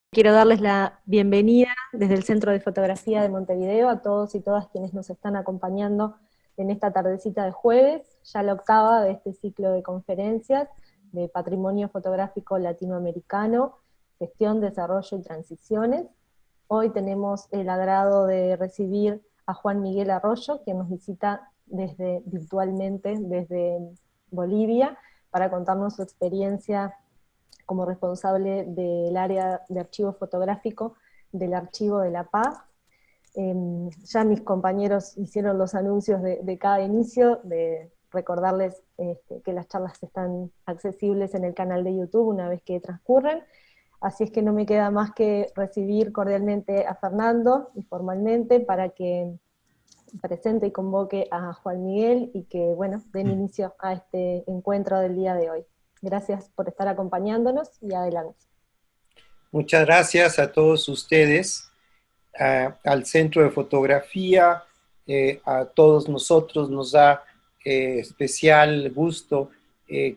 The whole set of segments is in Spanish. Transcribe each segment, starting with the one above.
Quiero darles la bienvenida desde el Centro de Fotografía de Montevideo a todos y todas quienes nos están acompañando en esta tardecita de jueves, ya la octava de este ciclo de conferencias de Patrimonio Fotográfico Latinoamericano, Gestión, Desarrollo y Transiciones. Hoy tenemos el agrado de recibir a Juan Miguel Arroyo, quien nos visita virtualmente desde Bolivia, para contarnos su experiencia como responsable del área de archivo fotográfico del Archivo de la Paz. Ya mis compañeros hicieron los anuncios de cada inicio, de recordarles que las charlas están accesibles en el canal de YouTube una vez que transcurren, así es que no me queda más que recibir cordialmente a Fernando y formalmente para que presente y convoque a Juan Miguel y que, bueno, den inicio a este encuentro del día de hoy. Gracias por estar acompañándonos y adelante. Muchas gracias a todos ustedes, al Centro de Fotografía, a todos nosotros nos da especial gusto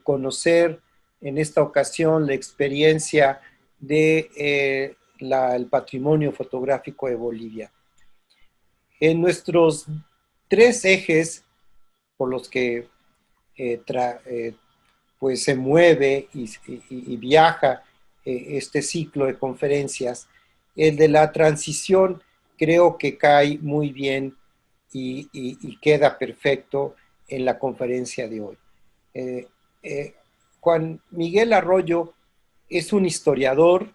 conocer en esta ocasión la experiencia de el patrimonio fotográfico de Bolivia. En nuestros tres ejes por los que pues se mueve y viaja este ciclo de conferencias, el de la transición creo que cae muy bien y queda perfecto en la conferencia de hoy. Juan Miguel Arroyo es un historiador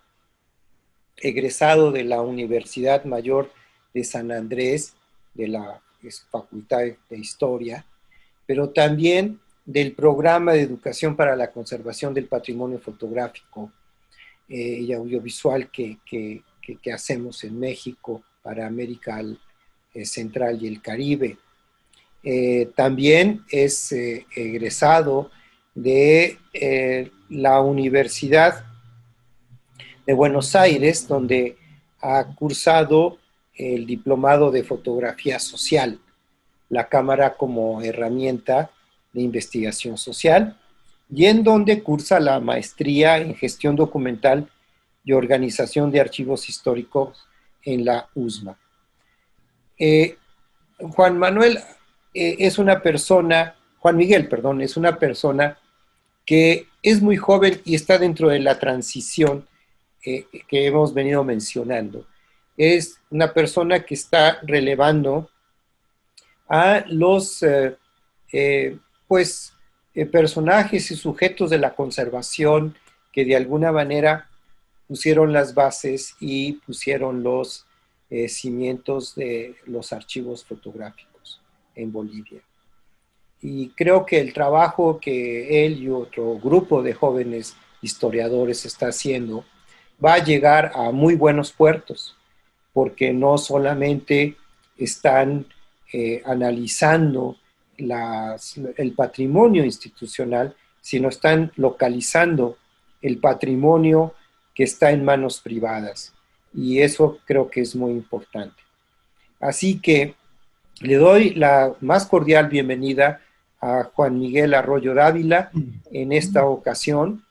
egresado de la Universidad Mayor de San Andrés, de la Facultad de Historia, pero también del Programa de Educación para la Conservación del Patrimonio Fotográfico y Audiovisual que hacemos en México para América Central y el Caribe. También es egresado de la Universidad de Buenos Aires, donde ha cursado el Diplomado de Fotografía Social, la cámara como herramienta de investigación social, y en donde cursa la maestría en gestión documental y organización de archivos históricos en la USMA. Juan Manuel es una persona, Juan Miguel, perdón, es una persona que es muy joven y está dentro de la transición que hemos venido mencionando. Es una persona que está relevando a los personajes y sujetos de la conservación que de alguna manera pusieron las bases y pusieron los cimientos de los archivos fotográficos en Bolivia. Y creo que el trabajo que él y otro grupo de jóvenes historiadores está haciendo va a llegar a muy buenos puertos, porque no solamente están analizando el patrimonio institucional, sino están localizando el patrimonio que está en manos privadas. Y eso creo que es muy importante. Así que le doy la más cordial bienvenida a Juan Miguel Arroyo Dávila en esta ocasión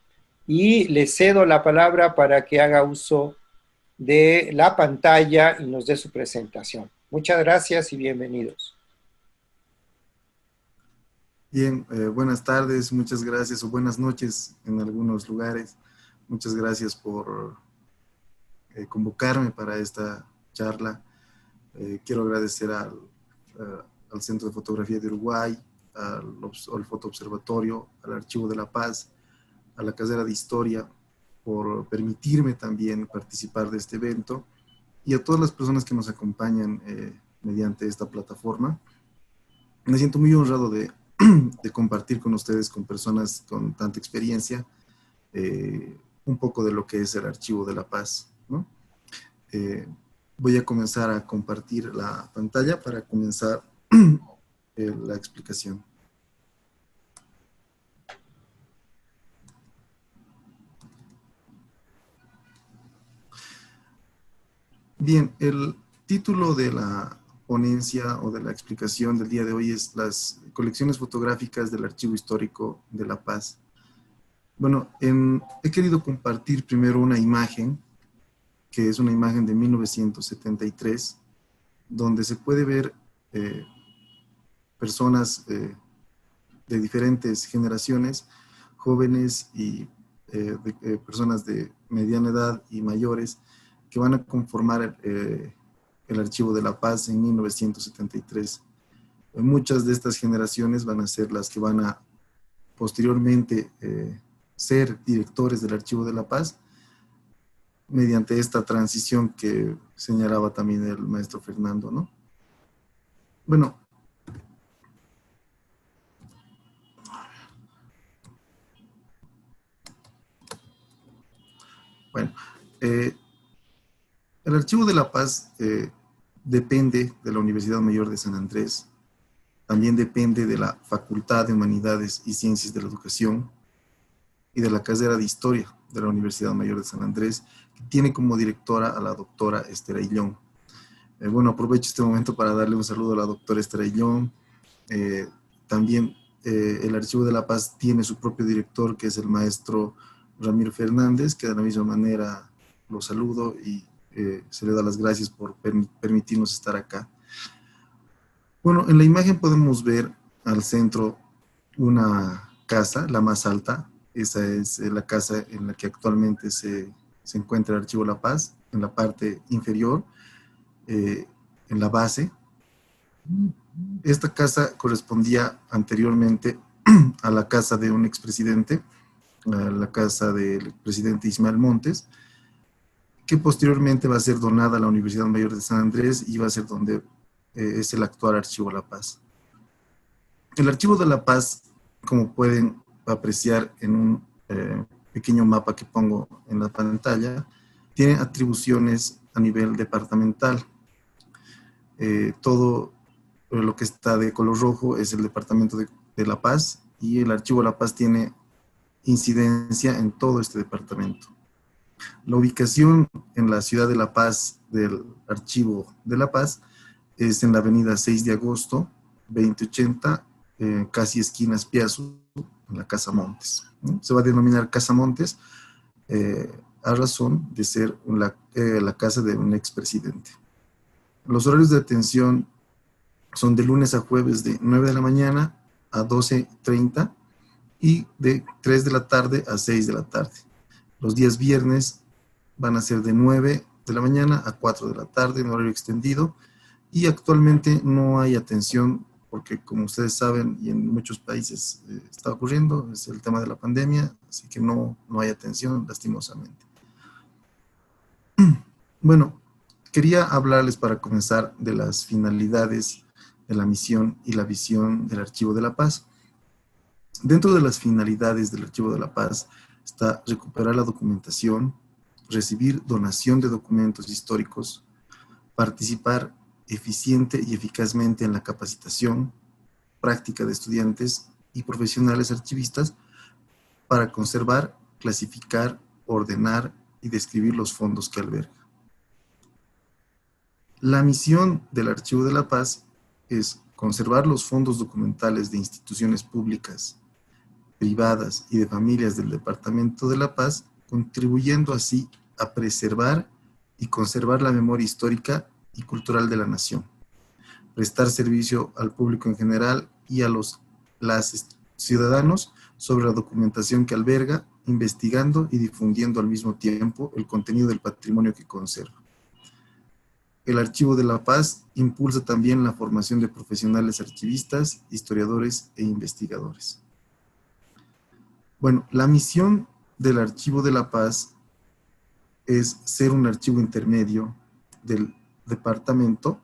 y le cedo la palabra para que haga uso de la pantalla y nos dé su presentación. Muchas gracias y bienvenidos. Bien, buenas tardes, muchas gracias, o buenas noches en algunos lugares. Muchas gracias por convocarme para esta charla. Quiero agradecer al Centro de Fotografía de Uruguay, al Fotoobservatorio, al Archivo de la Paz, a la Carrera de Historia, por permitirme también participar de este evento, y a todas las personas que nos acompañan mediante esta plataforma. Me siento muy honrado de compartir con ustedes, con personas con tanta experiencia, un poco de lo que es el Archivo de la Paz, ¿no? Voy a comenzar a compartir la pantalla para comenzar la explicación. Bien, el título de la ponencia o de la explicación del día de hoy es las colecciones fotográficas del Archivo Histórico de La Paz. Bueno, he querido compartir primero una imagen que es una imagen de 1973, donde se puede ver personas de diferentes generaciones, jóvenes y personas de mediana edad y mayores, que van a conformar el Archivo de la Paz en 1973. Muchas de estas generaciones van a ser las que van a posteriormente ser directores del Archivo de la Paz, mediante esta transición que señalaba también el maestro Fernando, ¿no? Bueno, el Archivo de la Paz depende de la Universidad Mayor de San Andrés, también depende de la Facultad de Humanidades y Ciencias de la Educación y de la carrera de Historia de la Universidad Mayor de San Andrés, que tiene como directora a la doctora Esther Ayllón. Bueno, aprovecho este momento para darle un saludo a la doctora Esther Ayllón. También el Archivo de la Paz tiene su propio director, que es el maestro Ramiro Fernández, que de la misma manera lo saludo y se le da las gracias por permitirnos estar acá. Bueno, en la imagen podemos ver al centro una casa, la más alta. Esa es la casa en la que actualmente se encuentra el Archivo de la Paz, en la parte inferior, en la base. Esta casa correspondía anteriormente a la casa de un expresidente, a la casa del presidente Ismael Montes, que posteriormente va a ser donada a la Universidad Mayor de San Andrés y va a ser donde es el actual Archivo de la Paz. El Archivo de la Paz, como pueden apreciar en un pequeño mapa que pongo en la pantalla, tiene atribuciones a nivel departamental. Todo lo que está de color rojo es el Departamento de La Paz, y el Archivo de la Paz tiene incidencia en todo este departamento. La ubicación en la ciudad de La Paz del Archivo de La Paz es en la avenida 6 de agosto, 2080, casi esquinas Piazzu, en la Casa Montes, ¿no? Se va a denominar Casa Montes a razón de ser la casa de un expresidente. Los horarios de atención son de lunes a jueves de 9 de la mañana a 12:30 y de 3 de la tarde a 6 de la tarde. Los días viernes van a ser de 9 de la mañana a 4 de la tarde en horario extendido, y actualmente no hay atención porque, como ustedes saben, y en muchos países está ocurriendo, es el tema de la pandemia, así que no hay atención, lastimosamente. Bueno, quería hablarles para comenzar de las finalidades de la misión y la visión del Archivo de la Paz. Dentro de las finalidades del Archivo de la Paz está recuperar la documentación, recibir donación de documentos históricos, participar eficiente y eficazmente en la capacitación, práctica de estudiantes y profesionales archivistas para conservar, clasificar, ordenar y describir los fondos que alberga. La misión del Archivo de la Paz es conservar los fondos documentales de instituciones públicas, privadas y de familias del Departamento de La Paz, contribuyendo así a preservar y conservar la memoria histórica y cultural de la nación, prestar servicio al público en general y a los ciudadanos sobre la documentación que alberga, investigando y difundiendo al mismo tiempo el contenido del patrimonio que conserva. El Archivo de la Paz impulsa también la formación de profesionales archivistas, historiadores e investigadores. Bueno, la misión del Archivo de la Paz es ser un archivo intermedio del departamento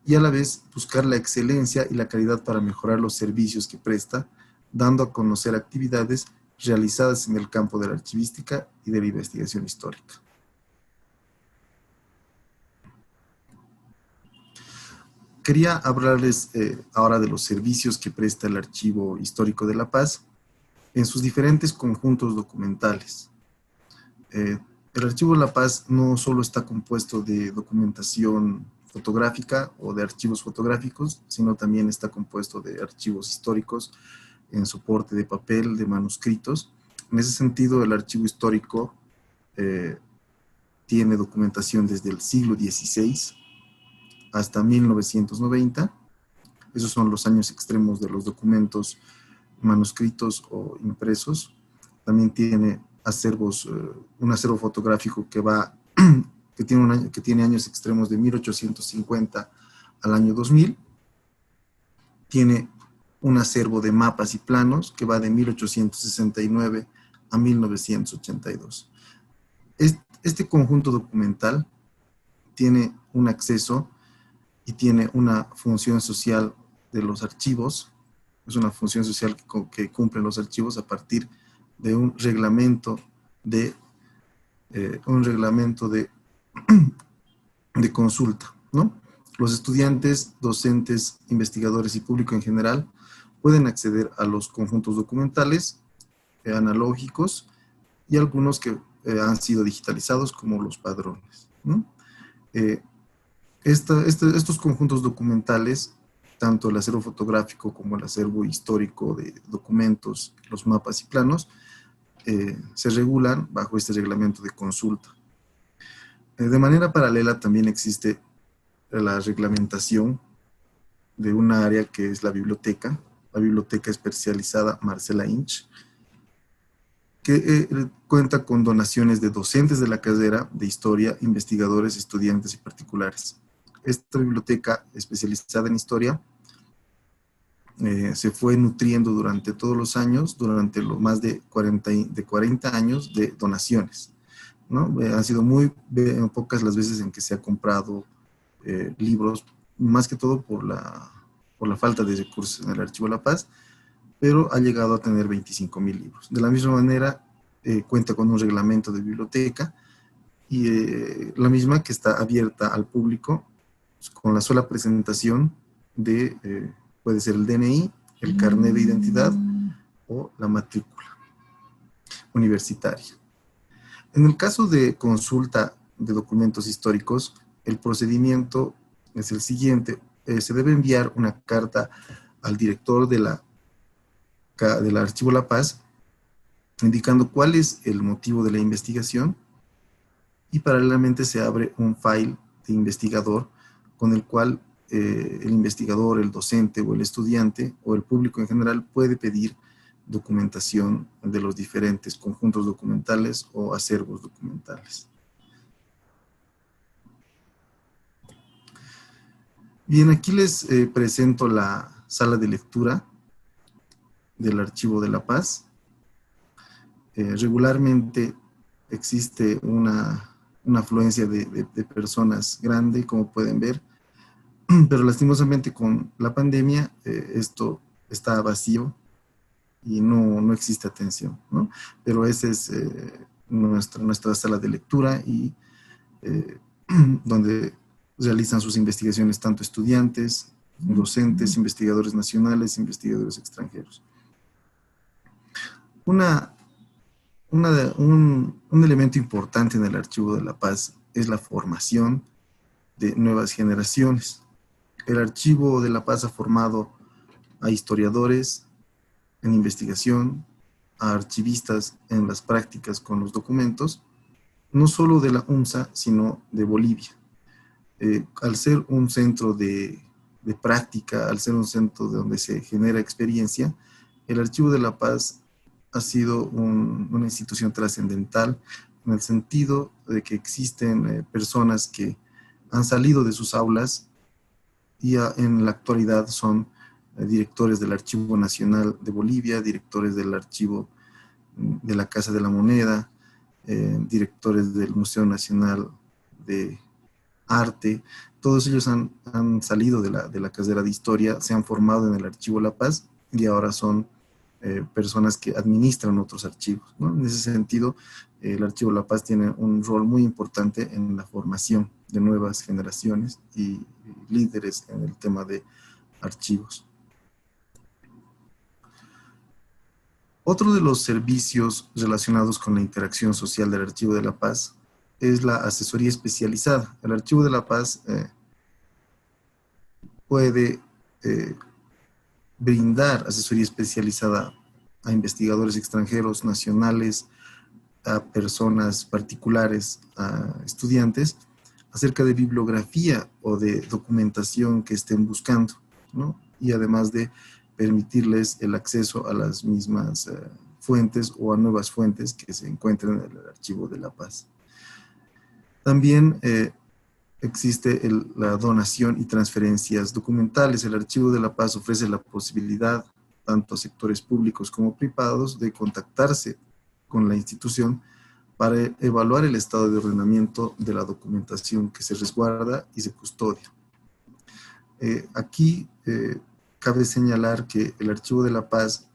y a la vez buscar la excelencia y la calidad para mejorar los servicios que presta, dando a conocer actividades realizadas en el campo de la archivística y de la investigación histórica. Quería hablarles ahora de los servicios que presta el Archivo Histórico de La Paz en sus diferentes conjuntos documentales. El Archivo de la Paz no solo está compuesto de documentación fotográfica o de archivos fotográficos, sino también está compuesto de archivos históricos en soporte de papel, de manuscritos. En ese sentido, el archivo histórico tiene documentación desde el siglo XVI hasta 1990. Esos son los años extremos de los documentos manuscritos o impresos. También tiene acervos, un acervo fotográfico que tiene años extremos de 1850 al año 2000. Tiene un acervo de mapas y planos que va de 1869 a 1982. Este conjunto documental tiene un acceso y tiene una función social de los archivos. Es una función social que cumplen los archivos a partir de un reglamento de consulta, ¿no? Los estudiantes, docentes, investigadores y público en general pueden acceder a los conjuntos documentales analógicos y algunos que han sido digitalizados, como los padrones, ¿no? Estos conjuntos documentales, tanto el acervo fotográfico como el acervo histórico de documentos, los mapas y planos, se regulan bajo este reglamento de consulta. De manera paralela también existe la reglamentación de una área que es la biblioteca especializada Marcela Inch, que cuenta con donaciones de docentes de la carrera de historia, investigadores, estudiantes y particulares. Esta biblioteca especializada en historia se fue nutriendo durante todos los años, durante los más de 40 años de donaciones, ¿no? Han sido muy pocas las veces en que se ha comprado libros, más que todo por la falta de recursos en el Archivo La Paz, pero ha llegado a tener 25,000 libros. De la misma manera, cuenta con un reglamento de biblioteca y la misma que está abierta al público con la sola presentación de, puede ser el DNI, el carnet de identidad o la matrícula universitaria. En el caso de consulta de documentos históricos, el procedimiento es el siguiente. Se debe enviar una carta al director del Archivo La Paz, indicando cuál es el motivo de la investigación, y paralelamente se abre un file de investigador con el cual el investigador, el docente o el estudiante o el público en general puede pedir documentación de los diferentes conjuntos documentales o acervos documentales. Bien, aquí les presento la sala de lectura del Archivo de La Paz. Regularmente existe una afluencia de personas grande, como pueden ver, pero lastimosamente con la pandemia esto está vacío y no existe atención, ¿no? Pero esa es nuestra sala de lectura y donde realizan sus investigaciones tanto estudiantes, docentes, investigadores nacionales, investigadores extranjeros. Un elemento importante en el Archivo de La Paz es la formación de nuevas generaciones. El Archivo de La Paz ha formado a historiadores en investigación, a archivistas en las prácticas con los documentos, no solo de la UNSA, sino de Bolivia. Al ser un centro de práctica, al ser un centro de donde se genera experiencia, el Archivo de La Paz ha sido una institución trascendental en el sentido de que existen personas que han salido de sus aulas y en la actualidad son directores del Archivo Nacional de Bolivia, directores del Archivo de la Casa de la Moneda, directores del Museo Nacional de Arte. Todos ellos han salido de la carrera de historia, se han formado en el Archivo La Paz y ahora son personas que administran otros archivos, ¿no? En ese sentido, el Archivo La Paz tiene un rol muy importante en la formación de nuevas generaciones y líderes en el tema de archivos. Otro de los servicios relacionados con la interacción social del Archivo de La Paz es la asesoría especializada. El Archivo de La Paz puede brindar asesoría especializada a investigadores extranjeros, nacionales, a personas particulares, a estudiantes, acerca de bibliografía o de documentación que estén buscando, ¿no? Y además de permitirles el acceso a las mismas fuentes o a nuevas fuentes que se encuentran en el Archivo de la Paz. También existe la donación y transferencias documentales. El Archivo de la Paz ofrece la posibilidad, tanto a sectores públicos como privados, de contactarse con la institución para evaluar el estado de ordenamiento de la documentación que se resguarda y se custodia. Aquí cabe señalar que el Archivo de la Paz,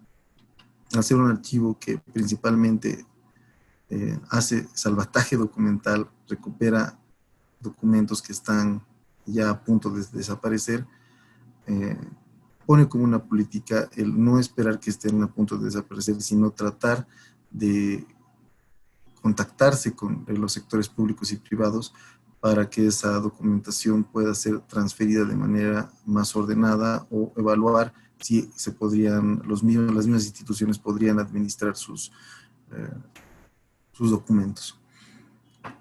al ser un archivo que principalmente hace salvataje documental, recupera documentos que están ya a punto de desaparecer, pone como una política el no esperar que estén a punto de desaparecer, sino tratar de contactarse con los sectores públicos y privados para que esa documentación pueda ser transferida de manera más ordenada o evaluar si se podrían, las mismas instituciones podrían administrar sus documentos.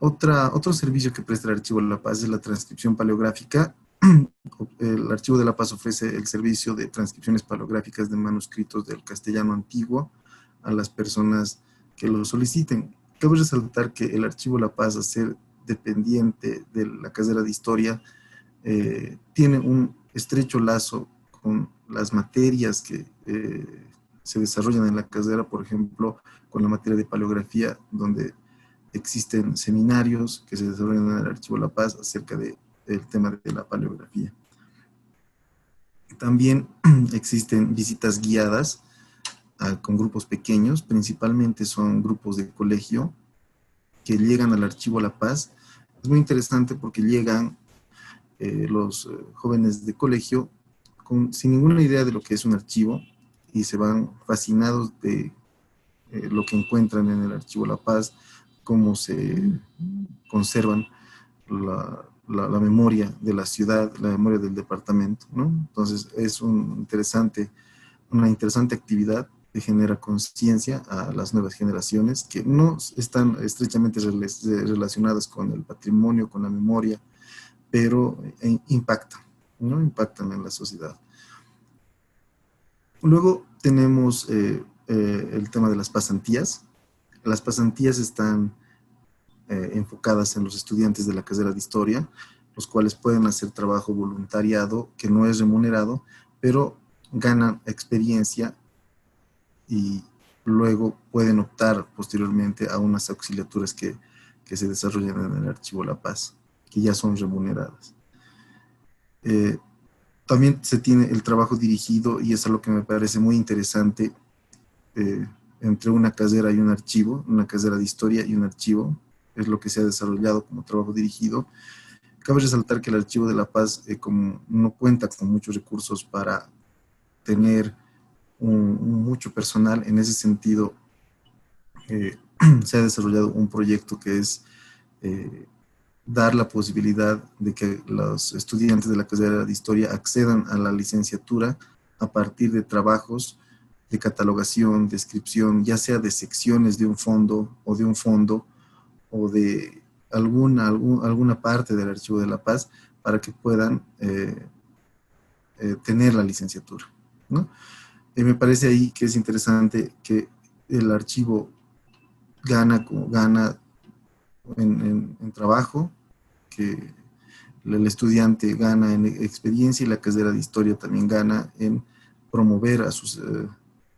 Otro servicio que presta el Archivo de la Paz es la transcripción paleográfica. El Archivo de la Paz ofrece el servicio de transcripciones paleográficas de manuscritos del castellano antiguo a las personas que lo soliciten. Cabe resaltar que el Archivo de la Paz, al ser dependiente de la carrera de Historia, tiene un estrecho lazo con las materias que se desarrollan en la carrera, por ejemplo, con la materia de paleografía, donde existen seminarios que se desarrollan en el Archivo de la Paz acerca del tema de la paleografía. También existen visitas guiadas con grupos pequeños, principalmente son grupos de colegio que llegan al Archivo de la Paz. Es muy interesante porque llegan los jóvenes de colegio sin ninguna idea de lo que es un archivo y se van fascinados de lo que encuentran en el Archivo de la Paz, cómo se conservan la memoria de la ciudad, la memoria del departamento, ¿no? Entonces es una interesante actividad que genera conciencia a las nuevas generaciones que no están estrechamente relacionadas con el patrimonio, con la memoria, pero impactan, ¿no? Impactan en la sociedad. Luego tenemos el tema de las pasantías. Las pasantías están enfocadas en los estudiantes de la carrera de Historia, los cuales pueden hacer trabajo voluntariado que no es remunerado, pero ganan experiencia y luego pueden optar posteriormente a unas auxiliaturas que se desarrollan en el Archivo La Paz, que ya son remuneradas. También se tiene el trabajo dirigido, y es algo que me parece muy interesante, entre una carrera y un archivo, una carrera de Historia y un archivo, es lo que se ha desarrollado como trabajo dirigido. Cabe resaltar que el Archivo de La Paz, como no cuenta con muchos recursos para tener mucho personal, en ese sentido se ha desarrollado un proyecto que es dar la posibilidad de que los estudiantes de la carrera de Historia accedan a la licenciatura a partir de trabajos de catalogación, descripción, ya sea de secciones de un fondo o de alguna parte del Archivo de La Paz, para que puedan tener la licenciatura, ¿no? Me parece ahí que es interesante que el archivo gana en trabajo, que el estudiante gana en experiencia, y la carrera de Historia también gana en promover a sus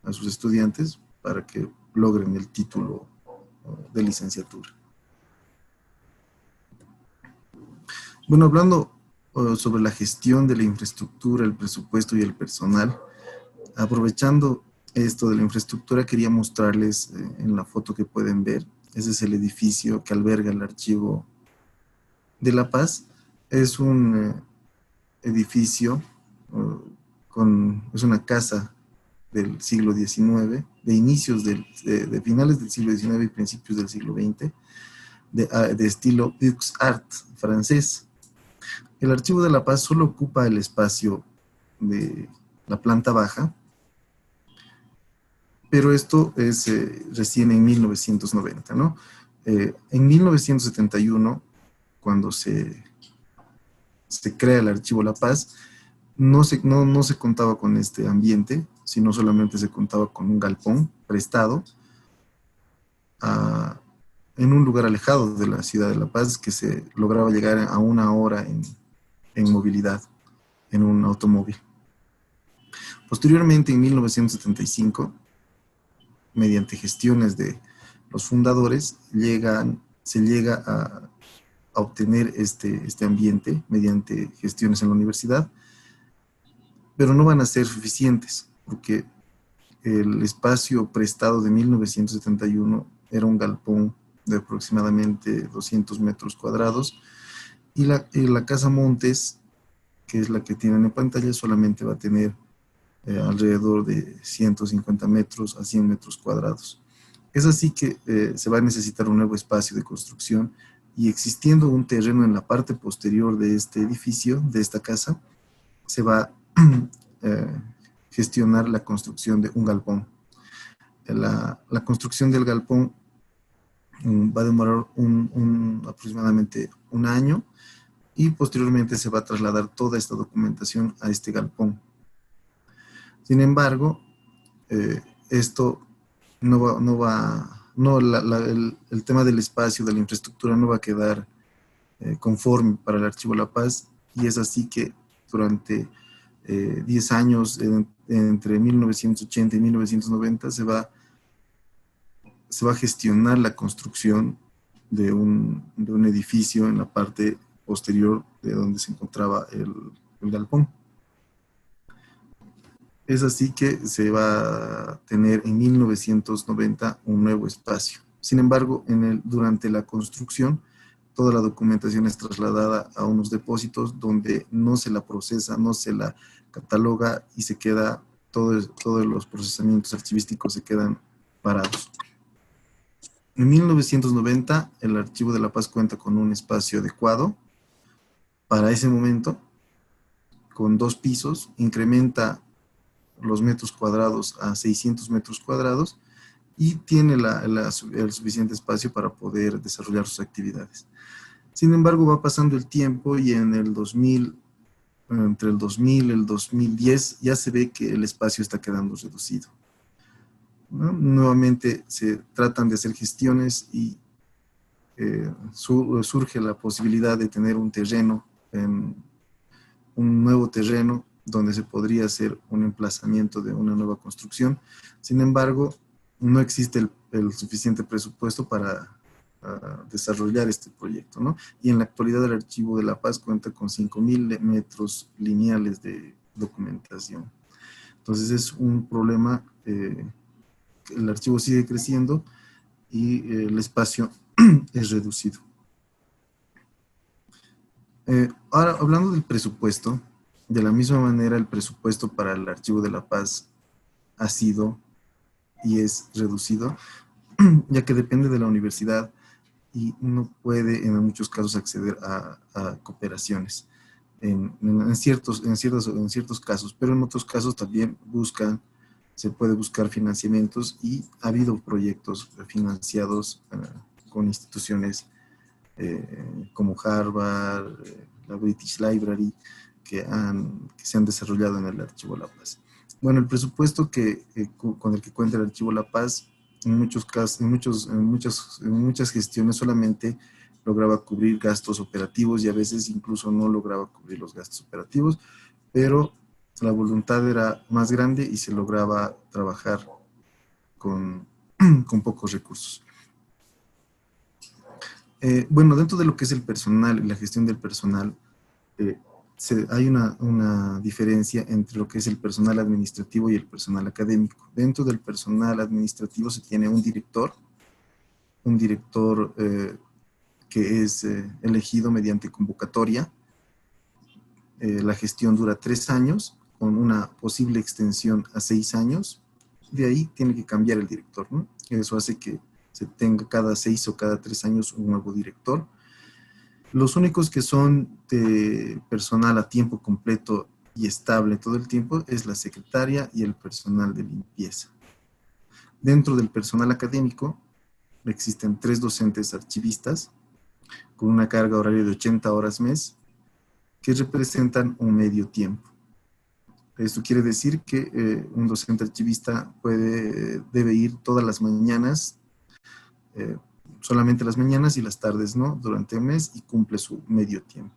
estudiantes para que logren el título de licenciatura. Bueno, hablando sobre la gestión de la infraestructura, el presupuesto y el personal, aprovechando esto de la infraestructura, quería mostrarles en la foto que pueden ver. Ese es el edificio que alberga el Archivo de La Paz. Es un edificio, es una casa del siglo XIX, de finales del siglo XIX y principios del siglo XX, de estilo Beaux Arts francés. El Archivo de La Paz solo ocupa el espacio de la planta baja, pero esto es recién en 1990, ¿no? En 1971, cuando se crea el Archivo La Paz, no se contaba con este ambiente, sino solamente se contaba con un galpón prestado en un lugar alejado de la ciudad de La Paz, que se lograba llegar a 1 hora en movilidad, en un automóvil. Posteriormente, en 1975, mediante gestiones de los fundadores, se llega a obtener este ambiente mediante gestiones en la universidad, pero no van a ser suficientes, porque el espacio prestado de 1971 era un galpón de aproximadamente 200 metros cuadrados, y la Casa Montes, que es la que tienen en pantalla, solamente va a tener alrededor de 150 metros a 100 metros cuadrados. Es así que se va a necesitar un nuevo espacio de construcción, y existiendo un terreno en la parte posterior de este edificio, de esta casa, se va a gestionar la construcción de un galpón. La construcción del galpón va a demorar aproximadamente 1 año, y posteriormente se va a trasladar toda esta documentación a este galpón. Sin embargo, esto el tema del espacio, de la infraestructura, no va a quedar conforme para el Archivo La Paz, y es así que durante 10 años, entre 1980 y 1990, se va a gestionar la construcción de un edificio en la parte posterior de donde se encontraba el galpón. Es así que se va a tener en 1990 un nuevo espacio. Sin embargo, durante la construcción, toda la documentación es trasladada a unos depósitos donde no se la procesa, no se la cataloga, y se queda, todos los procesamientos archivísticos se quedan parados. En 1990, el Archivo de La Paz cuenta con un espacio adecuado para ese momento, con 2 pisos, incrementa los metros cuadrados a 600 metros cuadrados, y tiene el suficiente espacio para poder desarrollar sus actividades. Sin embargo, va pasando el tiempo, y entre el 2000 y el 2010 ya se ve que el espacio está quedando reducido, ¿no? Nuevamente se tratan de hacer gestiones, y surge la posibilidad de tener un nuevo terreno donde se podría hacer un emplazamiento de una nueva construcción. Sin embargo, no existe el suficiente presupuesto para desarrollar este proyecto, ¿no? Y en la actualidad el Archivo de La Paz cuenta con 5.000 metros lineales de documentación. Entonces es un problema. El archivo sigue creciendo, y el espacio es reducido. Ahora, hablando del presupuesto, de la misma manera el presupuesto para el Archivo de La Paz ha sido y es reducido, ya que depende de la universidad y no puede en muchos casos acceder a cooperaciones en ciertos casos, pero en otros casos también se puede buscar financiamientos, y ha habido proyectos financiados con instituciones como Harvard, la British Library, que se han desarrollado en el Archivo La Paz. Bueno, el presupuesto con el que cuenta el Archivo La Paz, en muchos casos, en muchas gestiones solamente lograba cubrir gastos operativos, y a veces incluso no lograba cubrir los gastos operativos, pero la voluntad era más grande y se lograba trabajar con pocos recursos. Bueno, dentro de lo que es el personal y la gestión del personal, hay una diferencia entre lo que es el personal administrativo y el personal académico. Dentro del personal administrativo se tiene un director que es elegido mediante convocatoria. La gestión dura 3 años, con una posible extensión a 6 años. De ahí tiene que cambiar el director, ¿no? Eso hace que se tenga cada 6 o cada 3 años un nuevo director. Los únicos que son de personal a tiempo completo y estable todo el tiempo es la secretaria y el personal de limpieza. Dentro del personal académico existen 3 docentes archivistas con una carga horaria de 80 horas mes que representan un medio tiempo. Esto quiere decir que un docente archivista debe ir todas las mañanas, solamente las mañanas y las tardes no, durante el mes, y cumple su medio tiempo.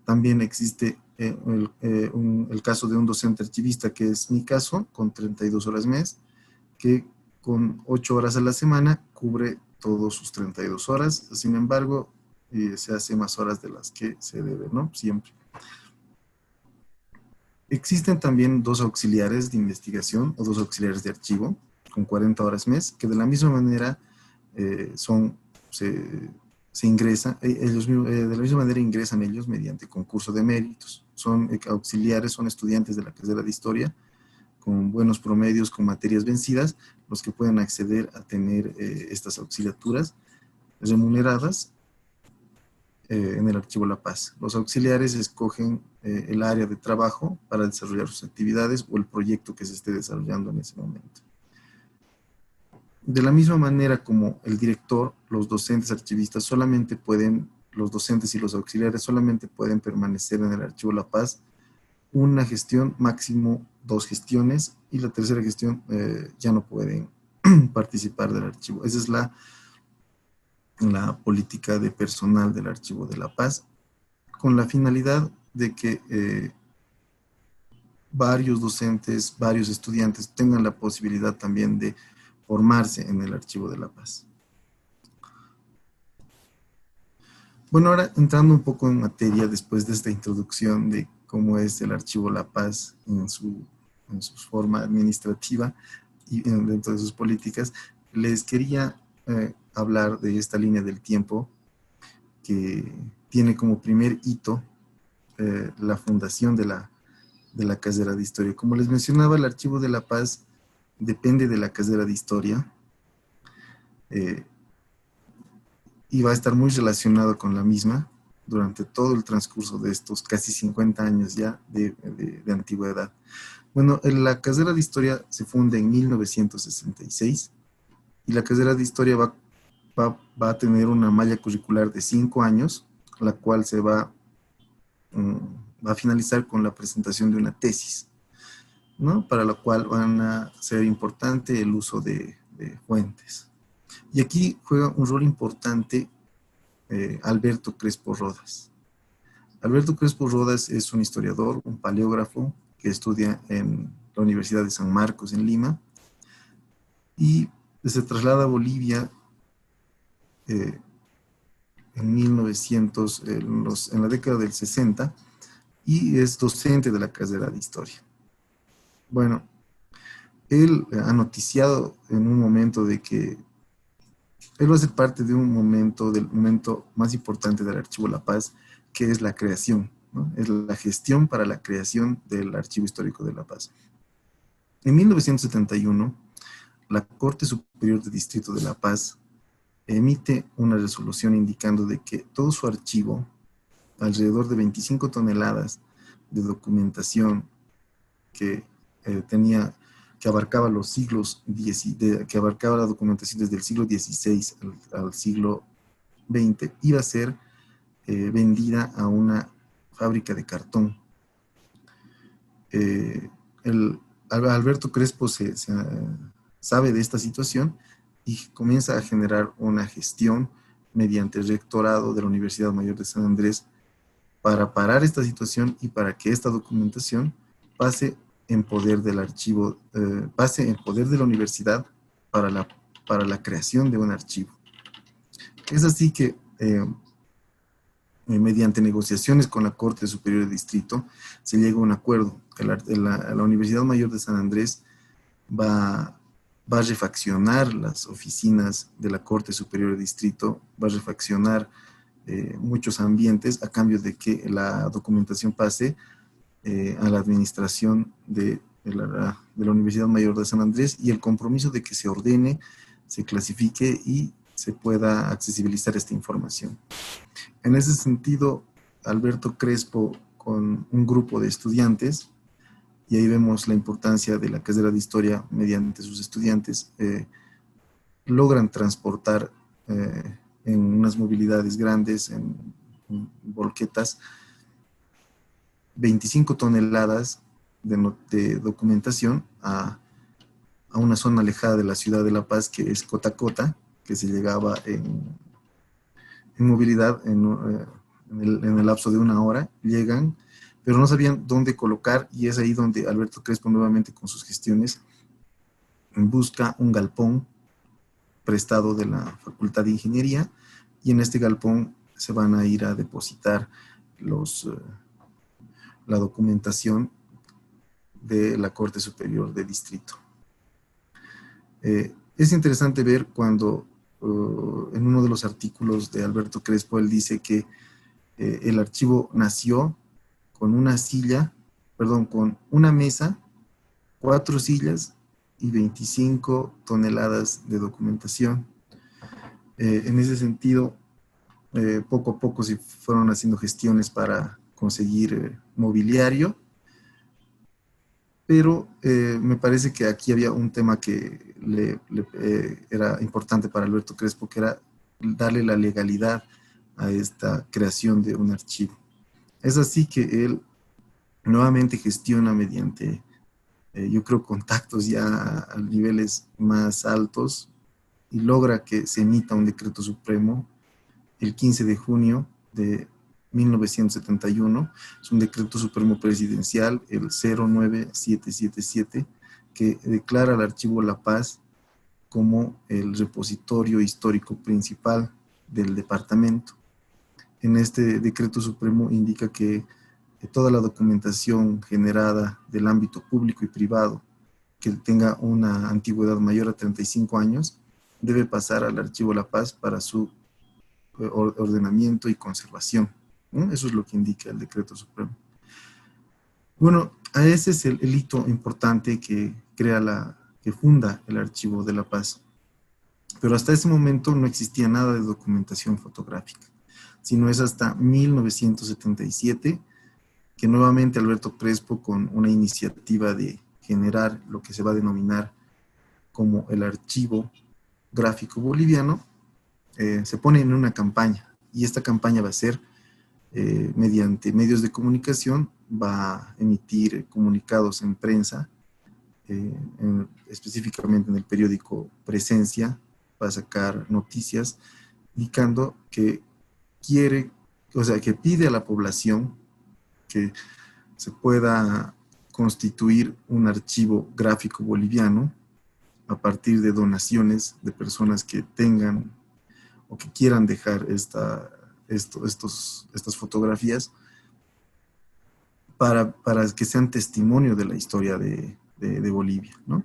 También existe el caso de un docente archivista, que es mi caso, con 32 horas mes, que con 8 horas a la semana cubre todas sus 32 horas. Sin embargo, se hace más horas de las que se debe, ¿no? Siempre. Existen también 2 auxiliares de investigación o 2 auxiliares de archivo con 40 horas mes, que de la misma manera se ingresan, de la misma manera ingresan ellos mediante concurso de méritos. Son auxiliares, son estudiantes de la carrera de historia con buenos promedios, con materias vencidas, los que pueden acceder a tener estas auxiliaturas remuneradas en el Archivo La Paz. Los auxiliares escogen el área de trabajo para desarrollar sus actividades o el proyecto que se esté desarrollando en ese momento. De la misma manera como el director, los docentes archivistas los docentes y los auxiliares solamente pueden permanecer en el Archivo La Paz una gestión, máximo 2 gestiones, y la tercera gestión ya no pueden participar del archivo. Esa es la política de personal del Archivo de La Paz, con la finalidad de que varios docentes, varios estudiantes tengan la posibilidad también de formarse en el Archivo de La Paz. Bueno, ahora entrando un poco en materia, después de esta introducción de cómo es el Archivo La Paz en su forma administrativa y dentro de sus políticas, les quería hablar de esta línea del tiempo que tiene como primer hito la fundación de la carrera de Historia. Como les mencionaba, el Archivo de La Paz depende de la carrera de Historia y va a estar muy relacionado con la misma durante todo el transcurso de estos casi 50 años ya de antigüedad. Bueno, la carrera de Historia se funda en 1966 y la carrera de Historia va a tener una malla curricular de 5 años, la cual se va a finalizar con la presentación de una tesis, ¿no? Para la cual van a ser importante el uso de fuentes. Y aquí juega un rol importante Alberto Crespo Rodas. Alberto Crespo Rodas es un historiador, un paleógrafo que estudia en la Universidad de San Marcos en Lima y se traslada a Bolivia en la década del 60 y es docente de la carrera de Historia. Bueno, él ha noticiado en un momento de que él va a ser parte de del momento más importante del Archivo La Paz, que es la creación, ¿no? Es la gestión para la creación del Archivo Histórico de La Paz. En 1971, la Corte Superior de Distrito de La Paz emite una resolución indicando de que todo su archivo, alrededor de 25 toneladas de documentación que abarcaba los siglos, que abarcaba la documentación desde el siglo XVI al siglo XX, iba a ser vendida a una fábrica de cartón. Alberto Crespo sabe de esta situación y comienza a generar una gestión mediante el rectorado de la Universidad Mayor de San Andrés para parar esta situación y para que esta documentación pase en poder del archivo, pase en poder de la universidad para la creación de un archivo. Es así que mediante negociaciones con la Corte Superior de Distrito se llega a un acuerdo que la Universidad Mayor de San Andrés va a refaccionar las oficinas de la Corte Superior de Distrito, va a refaccionar muchos ambientes a cambio de que la documentación pase a la administración de la Universidad Mayor de San Andrés y el compromiso de que se ordene, se clasifique y se pueda accesibilizar esta información. En ese sentido, Alberto Crespo, con un grupo de estudiantes, y ahí vemos la importancia de la carrera de historia mediante sus estudiantes. Logran transportar en unas movilidades grandes, en volquetas, 25 toneladas de documentación a una zona alejada de la ciudad de La Paz, que es Cotacota, que se llegaba en movilidad en el lapso de 1 hora. Llegan, pero no sabían dónde colocar, y es ahí donde Alberto Crespo, nuevamente con sus gestiones, busca un galpón prestado de la Facultad de Ingeniería, y en este galpón se van a ir a depositar la documentación de la Corte Superior de Distrito. Es interesante ver cuando en uno de los artículos de Alberto Crespo él dice que el archivo nació con con una mesa, 4 sillas y 25 toneladas de documentación. En ese sentido, poco a poco se fueron haciendo gestiones para conseguir mobiliario, pero me parece que aquí había un tema que era importante para Alberto Crespo, que era darle la legalidad a esta creación de un archivo. Es así que él nuevamente gestiona mediante, yo creo, contactos ya a niveles más altos, y logra que se emita un decreto supremo el 15 de junio de 1971, es un decreto supremo presidencial, el 09777, que declara al Archivo La Paz como el repositorio histórico principal del departamento. En este decreto supremo indica que toda la documentación generada del ámbito público y privado que tenga una antigüedad mayor a 35 años debe pasar al Archivo La Paz para su ordenamiento y conservación. Eso es lo que indica el decreto supremo. Bueno, ese es el hito importante que funda el Archivo de La Paz. Pero hasta ese momento no existía nada de documentación fotográfica, sino es hasta 1977 que nuevamente Alberto Crespo, con una iniciativa de generar lo que se va a denominar como el Archivo Gráfico Boliviano, se pone en una campaña, y esta campaña va a ser mediante medios de comunicación, va a emitir comunicados en prensa, específicamente en el periódico Presencia, va a sacar noticias indicando que que pide a la población que se pueda constituir un archivo gráfico boliviano a partir de donaciones de personas que tengan o que quieran dejar estas fotografías para que sean testimonio de la historia de Bolivia, ¿no?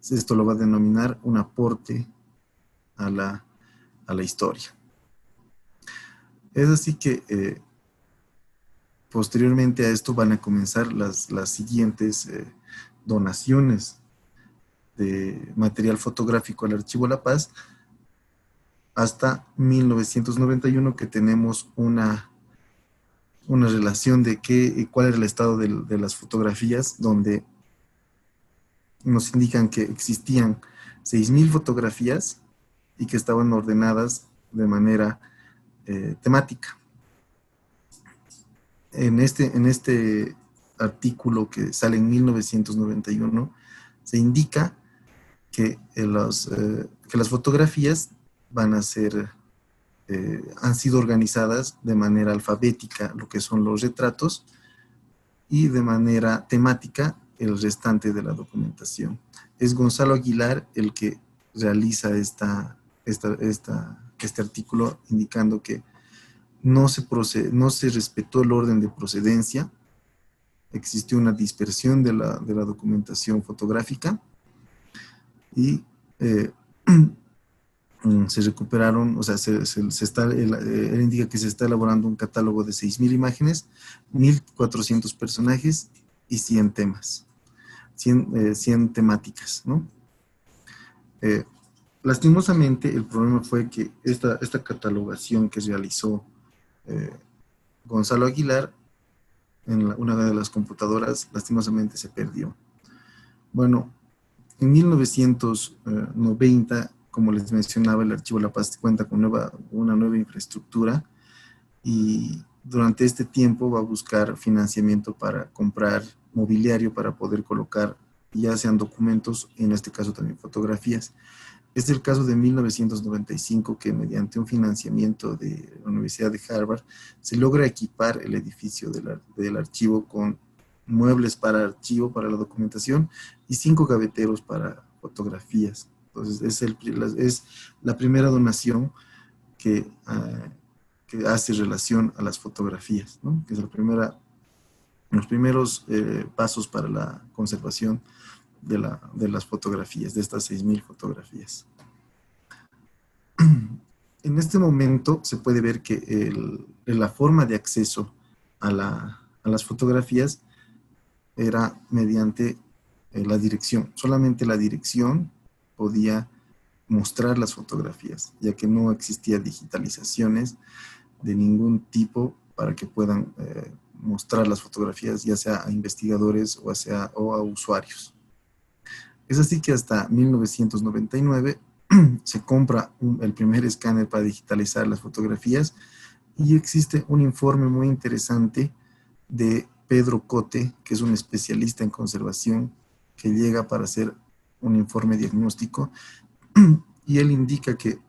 Esto lo va a denominar un aporte a la historia. Es así que posteriormente a esto van a comenzar las siguientes donaciones de material fotográfico al Archivo La Paz, hasta 1991, que tenemos una relación de cuál era el estado de las fotografías, donde nos indican que existían 6,000 fotografías y que estaban ordenadas de manera temática. En este artículo que sale en 1991, se indica que las fotografías han sido organizadas de manera alfabética, lo que son los retratos, y de manera temática el restante de la documentación. Es Gonzalo Aguilar el que realiza este artículo, indicando que no se respetó el orden de procedencia, existió una dispersión de la documentación fotográfica, y se recuperaron, o sea, él indica que se está elaborando un catálogo de 6,000 imágenes, 1,400 personajes y 100 temas, 100 temáticas, ¿no? Lastimosamente, el problema fue que esta catalogación que realizó Gonzalo Aguilar una de las computadoras, lastimosamente se perdió. Bueno, en 1990, como les mencionaba, el Archivo La Paz cuenta con una nueva infraestructura y durante este tiempo va a buscar financiamiento para comprar mobiliario para poder colocar ya sean documentos, en este caso también fotografías. Es el caso de 1995 que mediante un financiamiento de la Universidad de Harvard se logra equipar el edificio del archivo con muebles para archivo, para la documentación y 5 gaveteros para fotografías. Entonces es la primera donación que, que hace relación a las fotografías, ¿no? Que es los primeros pasos para la conservación de las fotografías, de estas 6.000 fotografías. En este momento se puede ver que la forma de acceso a las fotografías era mediante la dirección. Solamente la dirección podía mostrar las fotografías, ya que no existía digitalizaciones de ningún tipo para que puedan mostrar las fotografías, ya sea a investigadores o a usuarios. Es así que hasta 1999 se compra el primer escáner para digitalizar las fotografías y existe un informe muy interesante de Pedro Cote, que es un especialista en conservación, que llega para hacer un informe diagnóstico y él indica que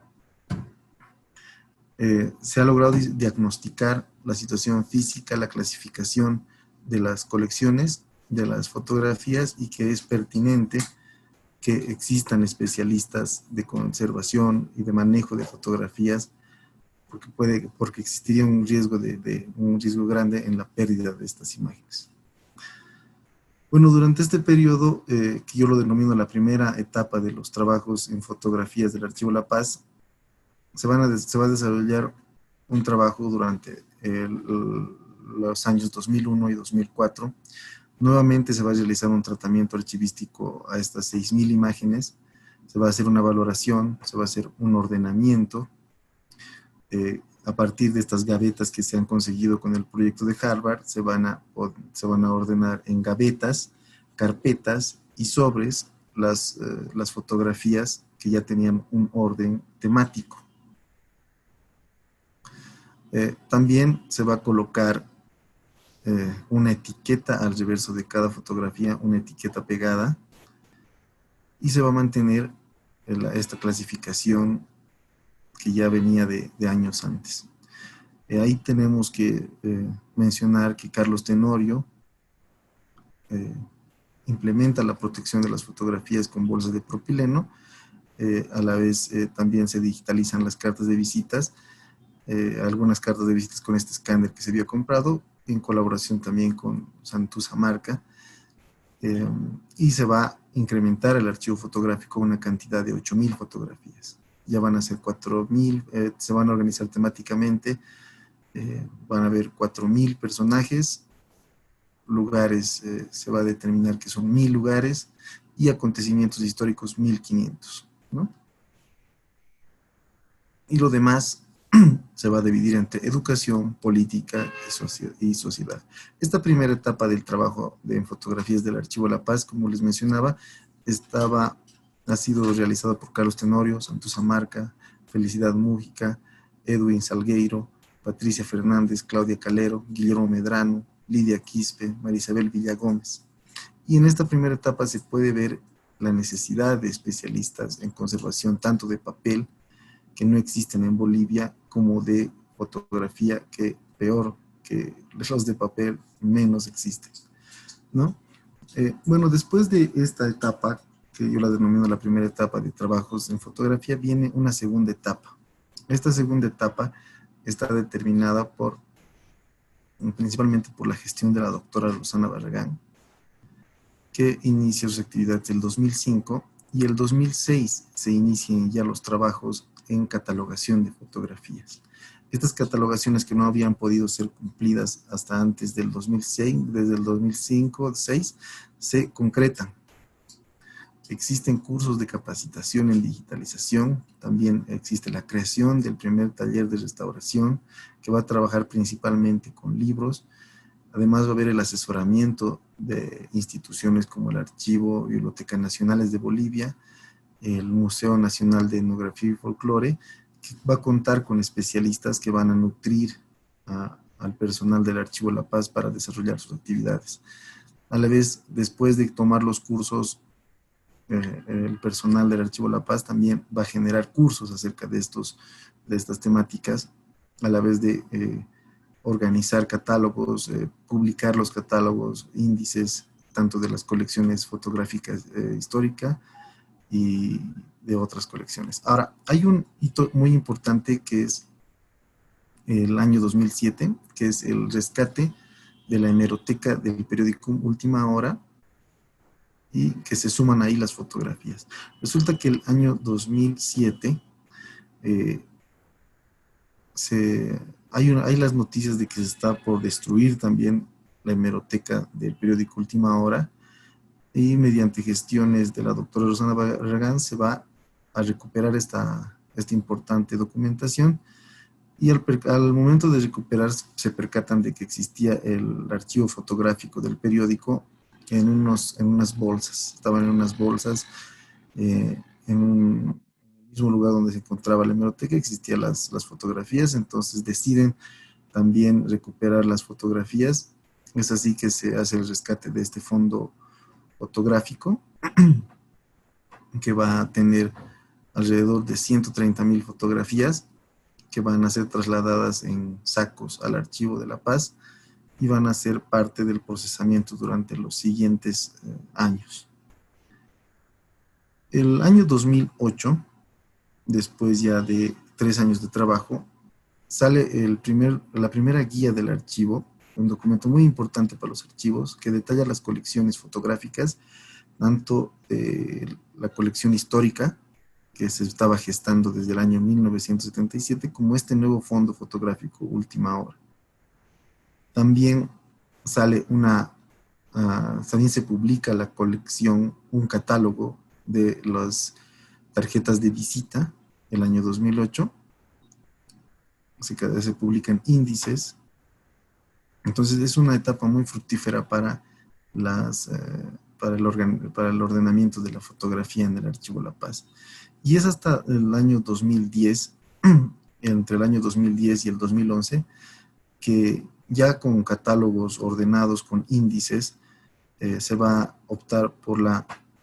se ha logrado diagnosticar la situación física, la clasificación de las colecciones, de las fotografías y que es pertinente que existan especialistas de conservación y de manejo de fotografías porque existiría un riesgo un riesgo grande en la pérdida de estas imágenes. Bueno, durante este periodo, que yo lo denomino la primera etapa de los trabajos en fotografías del Archivo La Paz, se va a desarrollar un trabajo durante los años 2001 y 2004. Nuevamente se va a realizar un tratamiento archivístico a estas 6.000 imágenes, se va a hacer una valoración, se va a hacer un ordenamiento a partir de estas gavetas que se han conseguido con el proyecto de Harvard. Se van a ordenar en gavetas, carpetas y sobres las fotografías que ya tenían un orden temático. También se va a colocar una etiqueta al reverso de cada fotografía, una etiqueta pegada, y se va a mantener esta clasificación que ya venía de años antes. Ahí tenemos que mencionar que Carlos Tenorio implementa la protección de las fotografías con bolsas de propileno. A la vez también se digitalizan las cartas de visitas, algunas cartas de visitas con este escáner que se había comprado, en colaboración también con Santuza Marca, y se va a incrementar el archivo fotográfico a una cantidad de 8.000 fotografías. Ya van a ser 4.000, se van a organizar temáticamente, van a haber 4.000 personajes, lugares, se va a determinar que son 1.000 lugares, y acontecimientos históricos 1.500, ¿no? Y lo demás se va a dividir entre educación, política y sociedad. Esta primera etapa del trabajo en fotografías del Archivo La Paz, como les mencionaba, ha sido realizada por Carlos Tenorio, Santuza Marca, Felicidad Mújica, Edwin Salgueiro, Patricia Fernández, Claudia Calero, Guillermo Medrano, Lidia Quispe, Marisabel Villagómez. Y en esta primera etapa se puede ver la necesidad de especialistas en conservación tanto de papel, que no existen en Bolivia, como de fotografía, que peor que los de papel, menos existen, ¿no? Bueno, después de esta etapa, que yo la denomino la primera etapa de trabajos en fotografía, viene una segunda etapa. Esta segunda etapa está determinada principalmente por la gestión de la doctora Rosana Barragán, que inicia sus actividades el 2005, y el 2006 se inician ya los trabajos en catalogación de fotografías. Estas catalogaciones que no habían podido ser cumplidas hasta antes del 2006, desde el 2005-2006, se concretan. Existen cursos de capacitación en digitalización, también existe la creación del primer taller de restauración, que va a trabajar principalmente con libros, Además va a haber el asesoramiento de instituciones como el Archivo y Biblioteca Nacionales de Bolivia, el Museo Nacional de Etnografía y Folclore, que va a contar con especialistas que van a nutrir al personal del Archivo La Paz para desarrollar sus actividades. A la vez, después de tomar los cursos, el personal del Archivo La Paz también va a generar cursos acerca de estas temáticas, a la vez de organizar catálogos, publicar los catálogos, índices, tanto de las colecciones fotográficas históricas y de otras colecciones. Ahora, hay un hito muy importante que es el año 2007, que es el rescate de la hemeroteca del periódico Última Hora, y que se suman ahí las fotografías. Resulta que el año 2007 hay las noticias de que se está por destruir también la hemeroteca del periódico Última Hora, y mediante gestiones de la doctora Rosana Barragán se va a recuperar esta importante documentación, y al momento de recuperar se percatan de que existía el archivo fotográfico del periódico en unas bolsas. Estaban en unas bolsas, en un mismo lugar donde se encontraba la hemeroteca, existían las fotografías. Entonces deciden también recuperar las fotografías. Es así que se hace el rescate de este fondo fotográfico, que va a tener alrededor de 130,000 fotografías, que van a ser trasladadas en sacos al Archivo de La Paz y van a ser parte del procesamiento durante los siguientes años. El año 2008, después ya de 3 años de trabajo, sale la primera guía del archivo, un documento muy importante para los archivos, que detalla las colecciones fotográficas, tanto de la colección histórica, que se estaba gestando desde el año 1977, como este nuevo fondo fotográfico Última Hora. También también se publica la colección, un catálogo de las tarjetas de visita el año 2008. Se publican índices. Entonces es una etapa muy fructífera para el ordenamiento de la fotografía en el Archivo La Paz. Y es hasta el año 2010, entre el año 2010 y el 2011, que ya con catálogos ordenados, con índices, se va a optar por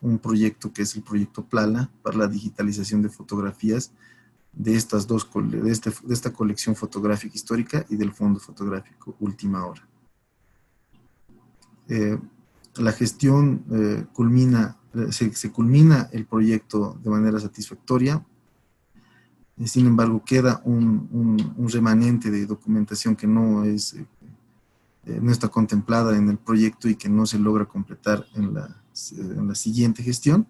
un proyecto que es el proyecto PLALA, para la digitalización de fotografías de esta colección fotográfica histórica y del fondo fotográfico Última Hora. La gestión se culmina el proyecto de manera satisfactoria. Sin embargo, queda un remanente de documentación que no está contemplada en el proyecto y que no se logra completar en la siguiente gestión.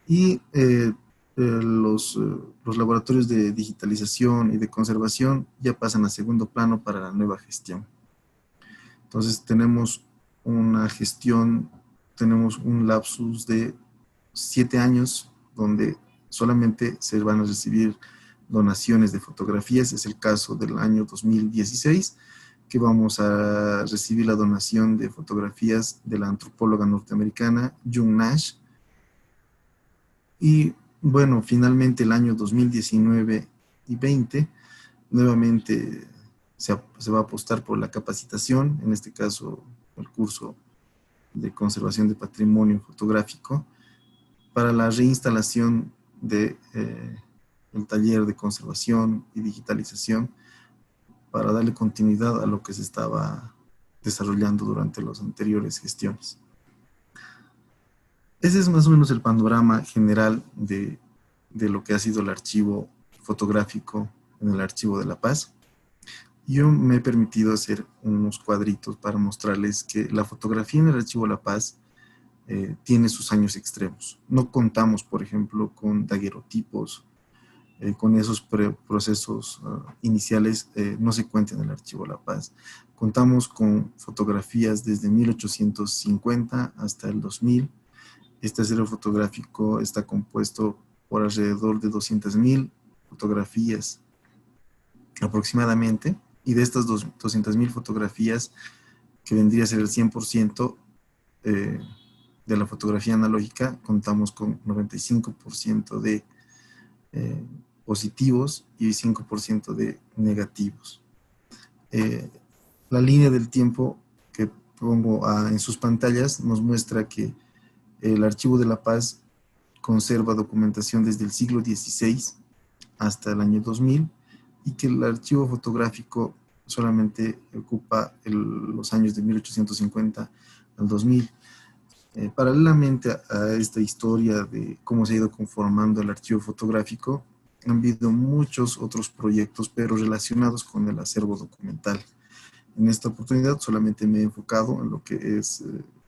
Y los laboratorios de digitalización y de conservación ya pasan a segundo plano para la nueva gestión. Entonces tenemos un lapsus de 7 años donde solamente se van a recibir donaciones de fotografías. Es el caso del año 2016, que vamos a recibir la donación de fotografías de la antropóloga norteamericana June Nash. Y bueno, finalmente el año 2019 y 20, nuevamente se va a apostar por la capacitación, en este caso el curso de conservación de patrimonio fotográfico, para la reinstalación del taller de conservación y digitalización, para darle continuidad a lo que se estaba desarrollando durante las anteriores gestiones. Ese es más o menos el panorama general de lo que ha sido el archivo fotográfico en el Archivo de La Paz. Yo me he permitido hacer unos cuadritos para mostrarles que la fotografía en el Archivo La Paz tiene sus años extremos. No contamos, por ejemplo, con daguerrotipos, con esos procesos iniciales no se cuenta en el Archivo La Paz. Contamos con fotografías desde 1850 hasta el 2000. Este acervo fotográfico está compuesto por alrededor de 200,000 fotografías aproximadamente, y de estas 200,000 fotografías, que vendría a ser el 100% de la fotografía analógica, contamos con 95% de positivos y 5% de negativos. La línea del tiempo que pongo en sus pantallas nos muestra que el Archivo de la Paz conserva documentación desde el siglo XVI hasta el año 2000 y que el archivo fotográfico solamente ocupa los años de 1850 al 2000. Paralelamente a esta historia de cómo se ha ido conformando el archivo fotográfico, han habido muchos otros proyectos, pero relacionados con el acervo documental. En esta oportunidad solamente me he enfocado en lo que es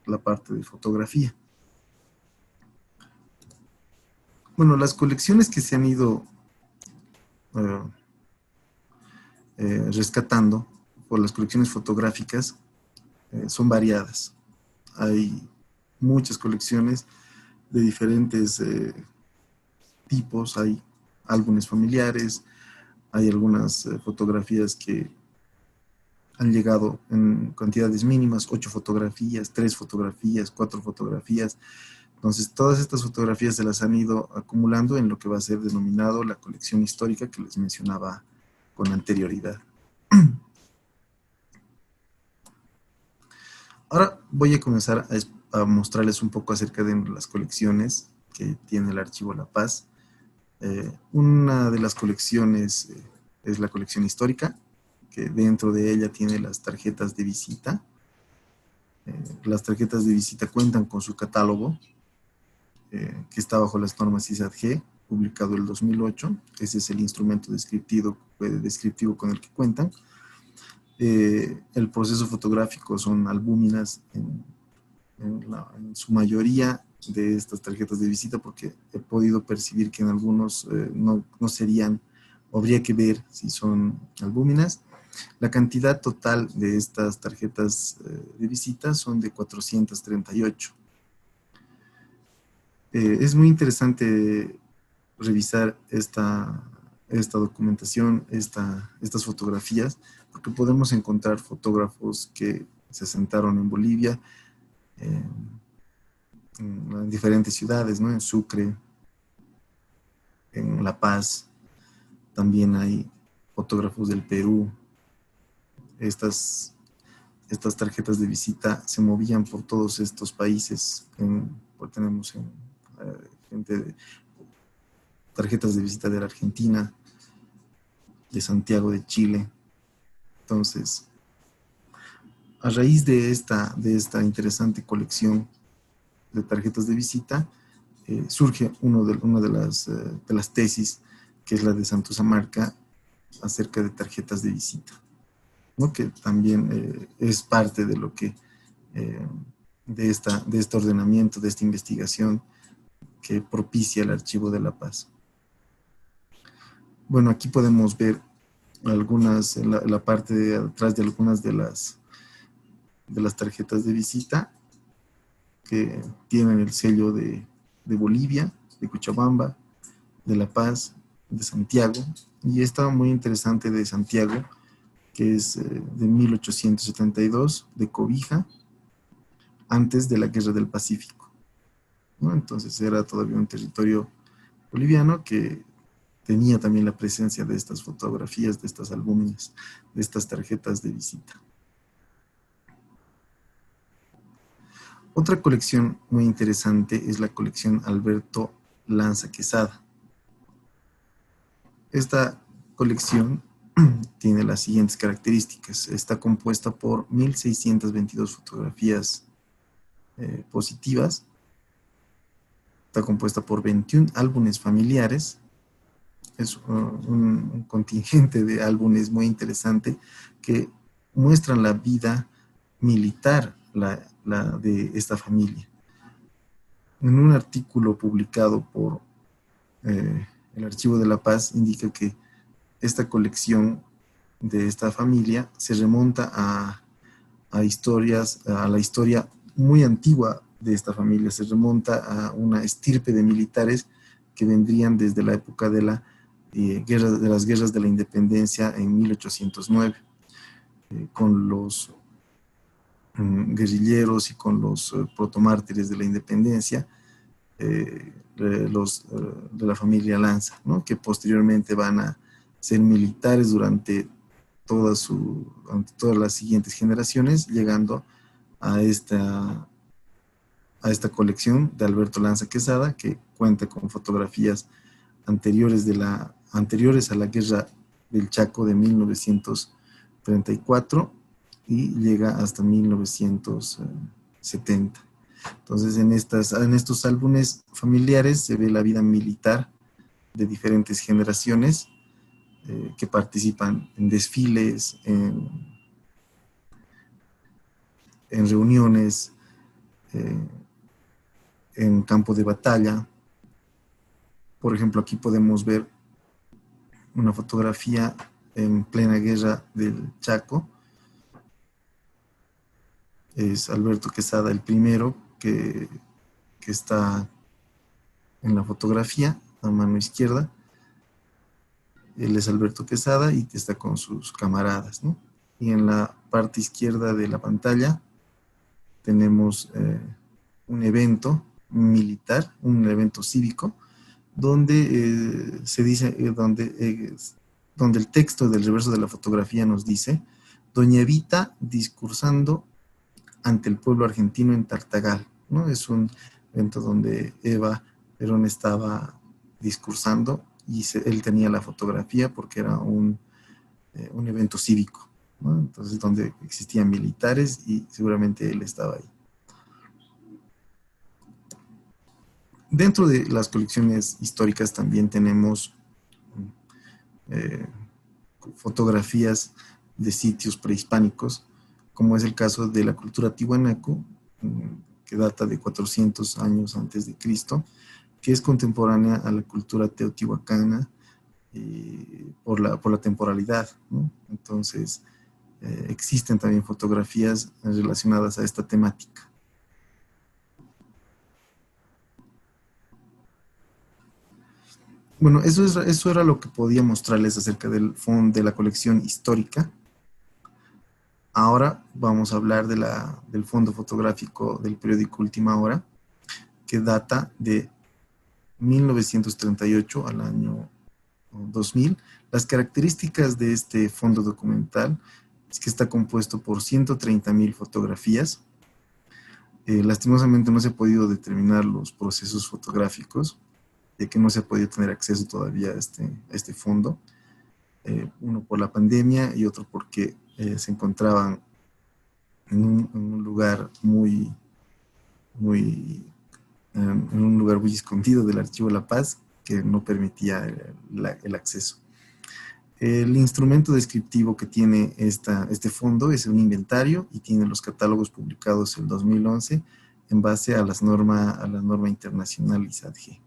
la parte de fotografía. Bueno, las colecciones que se han ido rescatando por las colecciones fotográficas son variadas. Hay muchas colecciones de diferentes tipos, hay álbumes familiares, hay algunas fotografías que han llegado en cantidades mínimas, 8 fotografías, 3 fotografías, 4 fotografías. Entonces, todas estas fotografías se las han ido acumulando en lo que va a ser denominado la colección histórica que les mencionaba con anterioridad. Ahora voy a comenzar a mostrarles un poco acerca de las colecciones que tiene el Archivo La Paz. Una de las colecciones es la colección histórica, que dentro de ella tiene las tarjetas de visita. Las tarjetas de visita cuentan con su catálogo, que está bajo las normas ISAT-G, publicado el 2008. Ese es el instrumento descriptivo con el que cuentan. El proceso fotográfico son albúminas en su mayoría de estas tarjetas de visita, porque he podido percibir que en algunos no serían, habría que ver si son albúminas. La cantidad total de estas tarjetas de visita son de 438. Es muy interesante revisar esta documentación, estas fotografías, porque podemos encontrar fotógrafos que se asentaron en Bolivia, en diferentes ciudades, ¿no? En Sucre, en La Paz. También hay fotógrafos del Perú. Estas tarjetas de visita se movían por todos estos países. Tenemos tarjetas de visita de la Argentina, de Santiago de Chile. Entonces, a raíz de esta interesante colección de tarjetas de visita, surge una de las tesis, que es la de Santos Amarca, acerca de tarjetas de visita, ¿no? Que también es parte de lo que, de este ordenamiento, de esta investigación que propicia el Archivo de La Paz. Bueno, aquí podemos ver la parte de atrás de algunas de las tarjetas de visita que tienen el sello de Bolivia, de Cochabamba, de La Paz, de Santiago, y esta muy interesante de Santiago, que es de 1872, de Cobija, antes de la Guerra del Pacífico, ¿no? Entonces era todavía un territorio boliviano que tenía también la presencia de estas fotografías, de estas albúminas, de estas tarjetas de visita. Otra colección muy interesante es la colección Alberto Lanza Quesada. Esta colección tiene las siguientes características. Está compuesta por 1.622 fotografías positivas. Está compuesta por 21 álbumes familiares. Es un contingente de álbumes muy interesante que muestran la vida militar de esta familia. En un artículo publicado por el Archivo de La Paz indica que esta colección de esta familia se remonta a la historia muy antigua de esta familia. Se remonta a una estirpe de militares que vendrían desde la época de las guerras de la independencia en 1809, con los guerrilleros y con los protomártires de la independencia, de la familia Lanza, ¿no? Que posteriormente van a ser militares durante todas las siguientes generaciones, llegando a esta colección de Alberto Lanza Quesada, que cuenta con fotografías anteriores a la guerra del Chaco de 1934 y llega hasta 1970. Entonces, en estos álbumes familiares se ve la vida militar de diferentes generaciones que participan en desfiles, en reuniones, en campo de batalla. Por ejemplo, aquí podemos ver una fotografía en plena guerra del Chaco. Es Alberto Quesada el primero que está en la fotografía, a mano izquierda. Él es Alberto Quesada y está con sus camaradas, ¿no? Y en la parte izquierda de la pantalla tenemos un evento militar, un evento cívico, donde se dice, donde el texto del reverso de la fotografía nos dice: Doña Evita discursando ante el pueblo argentino en Tartagal, ¿no? Es un evento donde Eva Perón estaba discursando y él tenía la fotografía porque era un evento cívico, ¿no? Entonces, donde existían militares y seguramente él estaba ahí. Dentro de las colecciones históricas también tenemos fotografías de sitios prehispánicos, como es el caso de la cultura Tiwanaku, que data de 400 años antes de Cristo, que es contemporánea a la cultura teotihuacana por la temporalidad, ¿no? Entonces, existen también fotografías relacionadas a esta temática. Bueno, eso era lo que podía mostrarles acerca del fondo de la colección histórica. Ahora vamos a hablar del fondo fotográfico del periódico Última Hora, que data de 1938 al año 2000. Las características de este fondo documental es que está compuesto por 130,000 fotografías. Lastimosamente no se ha podido determinar los procesos fotográficos, ya que no se ha podido tener acceso todavía a este fondo. Uno por la pandemia y otro porque se encontraban en un lugar muy escondido del Archivo La Paz, que no permitía el acceso. El instrumento descriptivo que tiene este fondo es un inventario y tiene los catálogos publicados en 2011 en base a la norma internacional ISAT-G.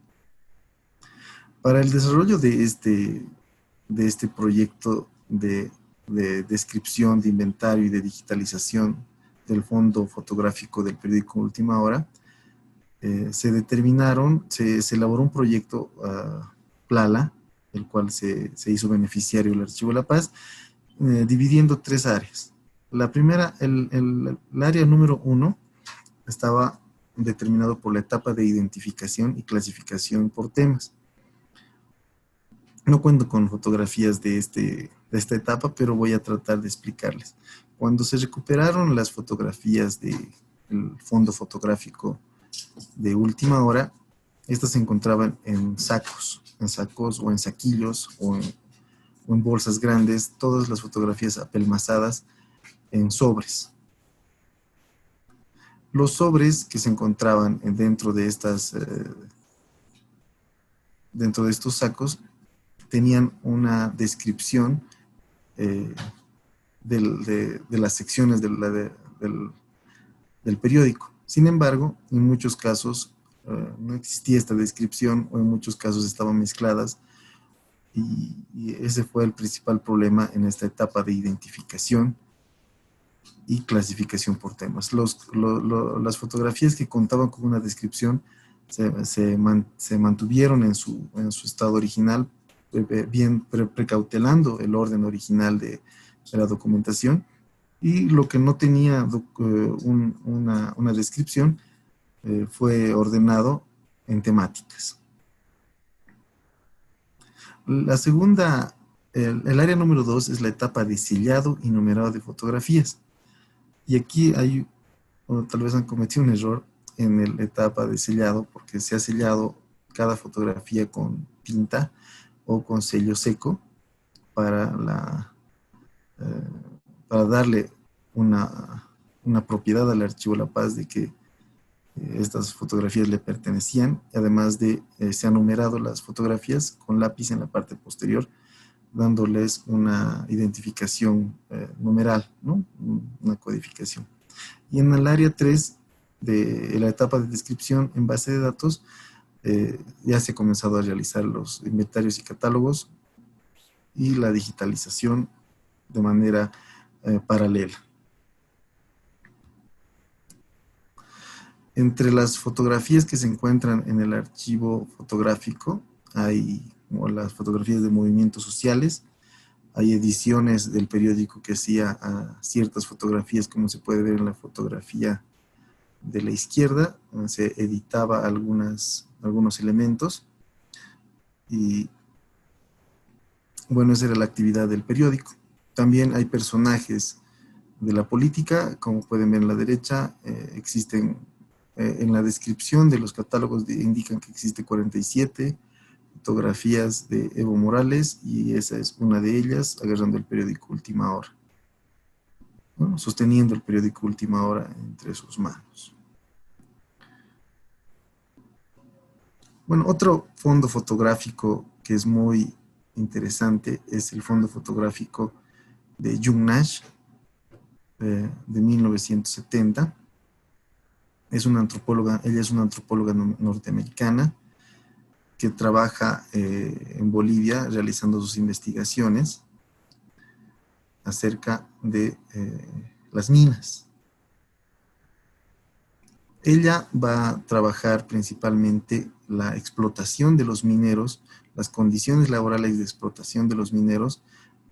Para el desarrollo de este proyecto de descripción, de inventario y de digitalización del fondo fotográfico del periódico Última Hora, se elaboró un proyecto PLALA, el cual se hizo beneficiario el Archivo La Paz, dividiendo 3 áreas. La primera, el área número 1, estaba determinado por la etapa de identificación y clasificación por temas. No cuento con fotografías de esta etapa, pero voy a tratar de explicarles. Cuando se recuperaron las fotografías del fondo fotográfico de Última Hora, estas se encontraban en sacos o en saquillos o en bolsas grandes, todas las fotografías apelmazadas en sobres. Los sobres que se encontraban dentro de estos sacos tenían una descripción de las secciones del periódico. Sin embargo, en muchos casos no existía esta descripción, o en muchos casos estaban mezcladas, y ese fue el principal problema en esta etapa de identificación y clasificación por temas. Las fotografías que contaban con una descripción se mantuvieron en su estado original, bien precautelando el orden original de la documentación, y lo que no tenía una descripción fue ordenado en temáticas. La segunda, el área número 2 es la etapa de sellado y numerado de fotografías. Y aquí hay, o tal vez han cometido un error en la etapa de sellado, porque se ha sellado cada fotografía con tinta o con sello seco para, eh, para darle una propiedad al archivo La Paz de que estas fotografías le pertenecían. Además de, se han numerado las fotografías con lápiz en la parte posterior, dándoles una identificación numeral, ¿no? Una codificación. Y en el área 3 de la etapa de descripción en base de datos, ya se ha comenzado a realizar los inventarios y catálogos y la digitalización de manera paralela. Entre las fotografías que se encuentran en el archivo fotográfico hay como las fotografías de movimientos sociales, hay ediciones del periódico que hacía ciertas fotografías, como se puede ver en la fotografía de la izquierda, donde se editaba algunos elementos y bueno, esa era la actividad del periódico. También hay personajes de la política, como pueden ver en la derecha, existen en la descripción de los catálogos indican que existe 47 fotografías de Evo Morales y esa es una de ellas, agarrando el periódico Última Hora, ¿no? Sosteniendo el periódico Última Hora entre sus manos. Bueno, otro fondo fotográfico que es muy interesante es el fondo fotográfico de June Nash, de 1970. Es una antropóloga, ella es una antropóloga norteamericana que trabaja en Bolivia realizando sus investigaciones acerca de las minas. Ella va a trabajar principalmente la explotación de los mineros, las condiciones laborales de explotación de los mineros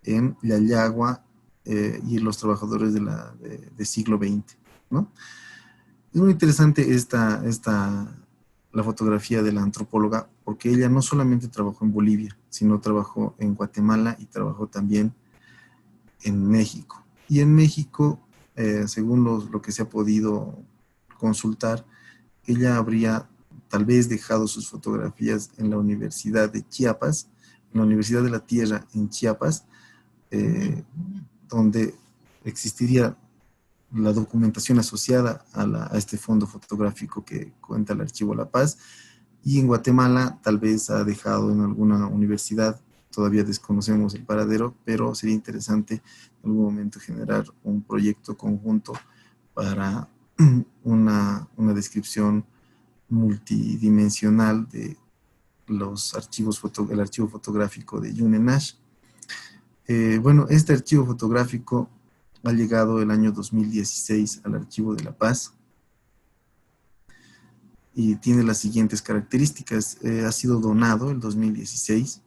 en Yayagua y los trabajadores del siglo XX, ¿no? Es muy interesante la fotografía de la antropóloga, porque ella no solamente trabajó en Bolivia, sino trabajó en Guatemala y trabajó también en México. Y en México, según lo que se ha podido consultar, ella habría tal vez dejado sus fotografías en la Universidad de Chiapas, en la Universidad de la Tierra en Chiapas, donde existiría la documentación asociada a este fondo fotográfico que cuenta el Archivo La Paz, y en Guatemala tal vez ha dejado en alguna universidad, todavía desconocemos el paradero, pero sería interesante en algún momento generar un proyecto conjunto para una descripción multidimensional de los archivos, el archivo fotográfico de June Nash. Bueno, este archivo fotográfico ha llegado el año 2016 al Archivo de La Paz y tiene las siguientes características. Ha sido donado el 2016.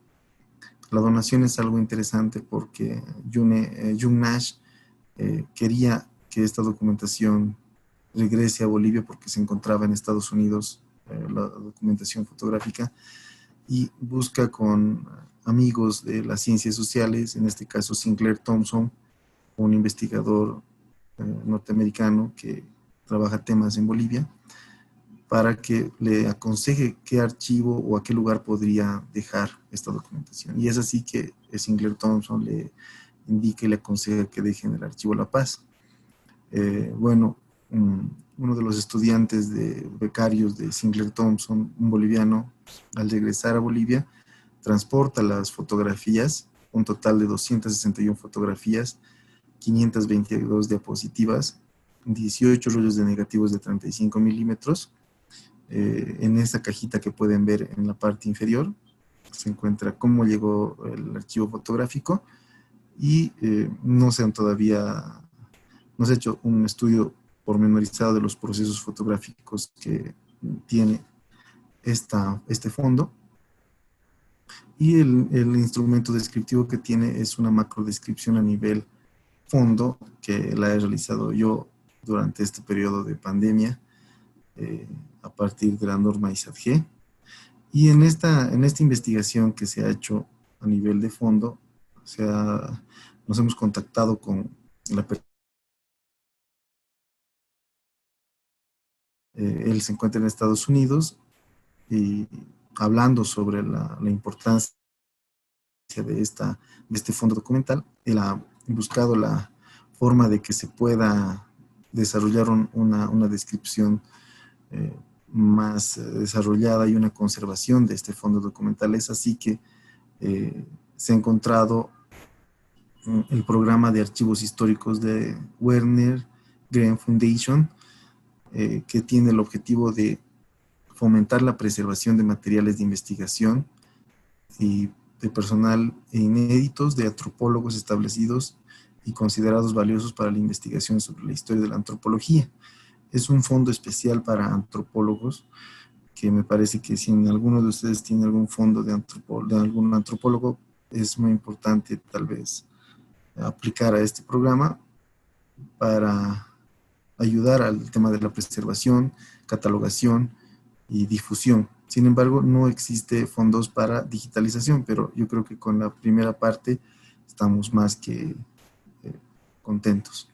La donación es algo interesante porque June Nash quería que esta documentación regrese a Bolivia porque se encontraba en Estados Unidos, la documentación fotográfica, y busca con amigos de las ciencias sociales, en este caso Sinclair Thompson, un investigador norteamericano que trabaja temas en Bolivia, para que le aconseje qué archivo o a qué lugar podría dejar esta documentación. Y es así que Sinclair Thompson le indica y le aconseja que deje en el Archivo La Paz. Bueno, uno de los estudiantes becarios de Sinclair Thompson, un boliviano, al regresar a Bolivia, transporta las fotografías, un total de 261 fotografías, 522 diapositivas, 18 rollos de negativos de 35 milímetros. En esa cajita que pueden ver en la parte inferior se encuentra cómo llegó el archivo fotográfico y no se ha hecho un estudio pormenorizado de los procesos fotográficos que tiene este fondo, y el instrumento descriptivo que tiene es una macrodescripción a nivel fondo que la he realizado yo durante este periodo de pandemia a partir de la norma ISAT-G. Y en esta investigación que se ha hecho a nivel de fondo, nos hemos contactado con la persona. Él se encuentra en Estados Unidos y hablando sobre la importancia de este fondo documental, él ha buscado la forma de que se pueda desarrollar una descripción más desarrollada y una conservación de este fondo documental. Es así que se ha encontrado el programa de archivos históricos de Werner Green Foundation, que tiene el objetivo de fomentar la preservación de materiales de investigación y de personal inéditos de antropólogos establecidos y considerados valiosos para la investigación sobre la historia de la antropología. Es un fondo especial para antropólogos, que me parece que si en alguno de ustedes tiene algún fondo de algún antropólogo, es muy importante tal vez aplicar a este programa para ayudar al tema de la preservación, catalogación y difusión. Sin embargo, no existe fondos para digitalización, pero yo creo que con la primera parte estamos más que contentos.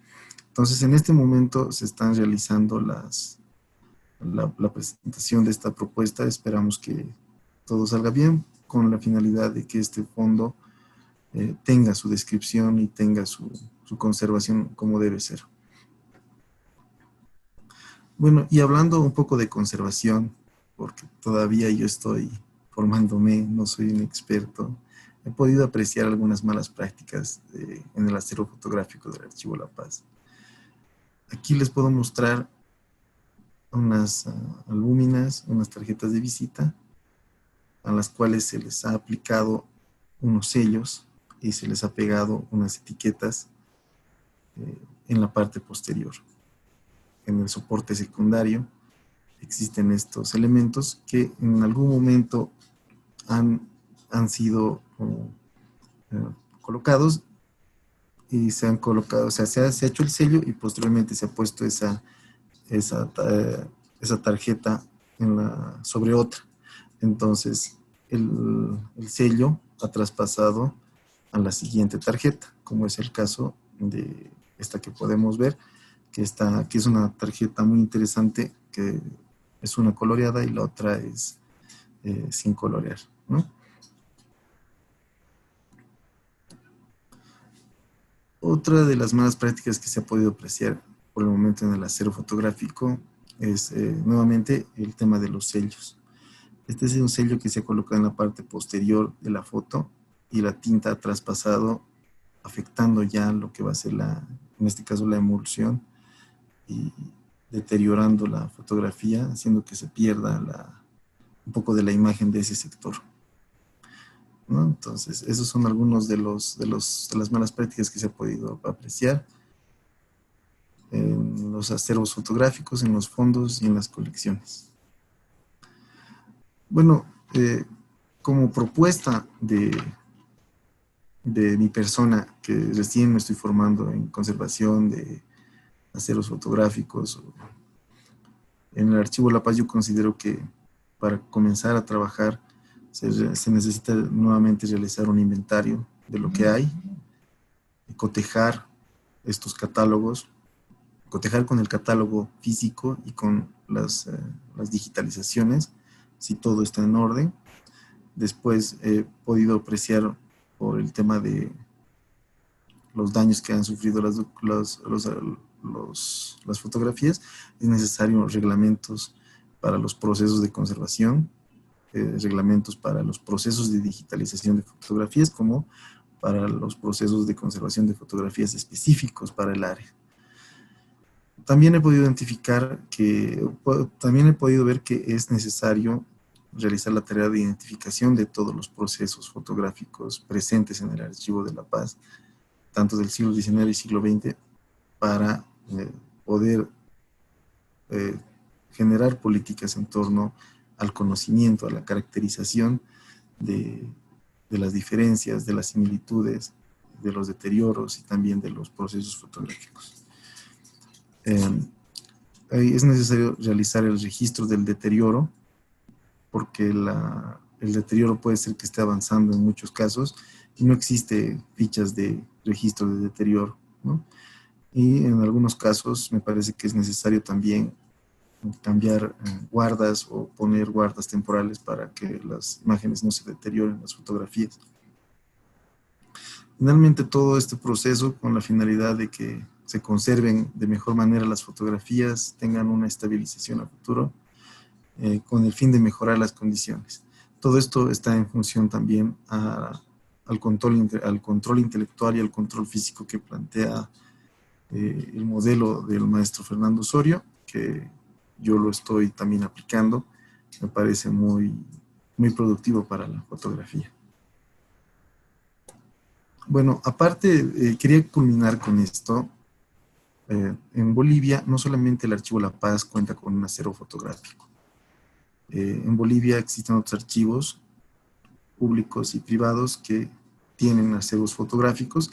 Entonces, en este momento se están realizando la presentación de esta propuesta. Esperamos que todo salga bien con la finalidad de que este fondo tenga su descripción y tenga su conservación como debe ser. Bueno, y hablando un poco de conservación, porque todavía yo estoy formándome, no soy un experto, he podido apreciar algunas malas prácticas en el acervo fotográfico del Archivo La Paz. Aquí les puedo mostrar unas albúminas, unas tarjetas de visita, a las cuales se les ha aplicado unos sellos y se les ha pegado unas etiquetas en la parte posterior. En el soporte secundario existen estos elementos que en algún momento han sido colocados y se han colocado, o sea, se ha hecho el sello y posteriormente se ha puesto esa tarjeta sobre otra. Entonces, el sello ha traspasado a la siguiente tarjeta, como es el caso de esta que podemos ver, que es una tarjeta muy interesante, que es una coloreada y la otra es sin colorear, ¿no? Otra de las malas prácticas que se ha podido apreciar por el momento en el acervo fotográfico es nuevamente el tema de los sellos. Este es un sello que se ha colocado en la parte posterior de la foto y la tinta ha traspasado, afectando ya lo que va a ser en este caso la emulsión, y deteriorando la fotografía, haciendo que se pierda un poco de la imagen de ese sector, ¿no? Entonces, esos son algunos de las malas prácticas que se ha podido apreciar en los acervos fotográficos, en los fondos y en las colecciones. Bueno, como propuesta de mi persona, que recién me estoy formando en conservación de acervos fotográficos, en el Archivo La Paz, yo considero que para comenzar a trabajar se necesita nuevamente realizar un inventario de lo que hay, cotejar estos catálogos, cotejar con el catálogo físico y con las digitalizaciones, si todo está en orden. Después he podido apreciar, por el tema de los daños que han sufrido las fotografías, es necesario reglamentos para los procesos de conservación, reglamentos para los procesos de digitalización de fotografías, como para los procesos de conservación de fotografías específicos para el área. También he podido ver que es necesario realizar la tarea de identificación de todos los procesos fotográficos presentes en el Archivo de La Paz, tanto del siglo XIX y siglo XX, para poder generar políticas en torno al conocimiento, a la caracterización de las diferencias, de las similitudes de los deterioros y también de los procesos fotográficos. Es necesario realizar el registro del deterioro, porque el deterioro puede ser que esté avanzando en muchos casos y no existe fichas de registro de deterioro, ¿no? Y en algunos casos me parece que es necesario también cambiar guardas o poner guardas temporales para que las imágenes no se deterioren, las fotografías. Finalmente, todo este proceso con la finalidad de que se conserven de mejor manera las fotografías, tengan una estabilización a futuro, con el fin de mejorar las condiciones. Todo esto está en función también al control intelectual y al control físico que plantea el modelo del maestro Fernando Osorio, que yo lo estoy también aplicando. Me parece muy, muy productivo para la fotografía. Bueno, aparte, quería culminar con esto. En Bolivia, no solamente el Archivo La Paz cuenta con un acervo fotográfico. En Bolivia existen otros archivos públicos y privados que tienen acervos fotográficos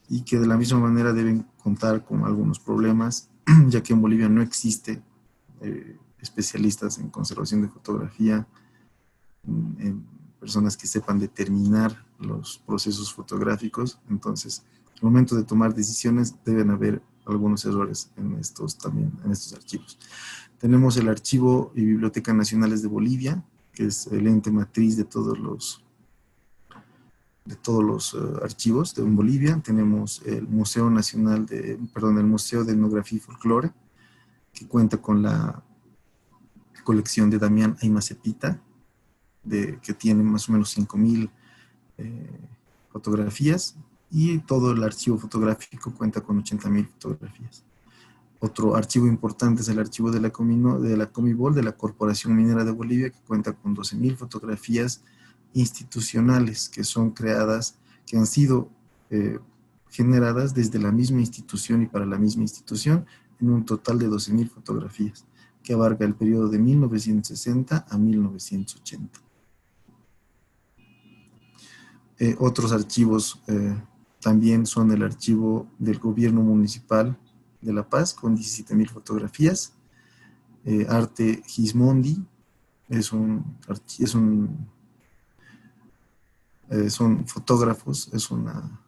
y que de la misma manera deben contar con algunos problemas, ya que en Bolivia no existe especialistas en conservación de fotografía, en personas que sepan determinar los procesos fotográficos. Entonces, al momento de tomar decisiones deben haber algunos errores en estos archivos. Tenemos el Archivo y Biblioteca Nacionales de Bolivia, que es el ente matriz de todos los archivos de Bolivia. Tenemos el Museo Nacional el Museo de Etnografía y Folclore, que cuenta con la colección de Damián Aymacepita, que tiene más o menos 5,000 fotografías, y todo el archivo fotográfico cuenta con 80,000 fotografías. Otro archivo importante es el archivo de la Comibol, de la Corporación Minera de Bolivia, que cuenta con 12,000 fotografías institucionales que son creadas, que han sido generadas desde la misma institución y para la misma institución, en un total de 12,000 fotografías, que abarca el periodo de 1960 a 1980. Otros archivos también son el archivo del Gobierno Municipal de La Paz, con 17,000 fotografías. Arte Gismondi son fotógrafos, es una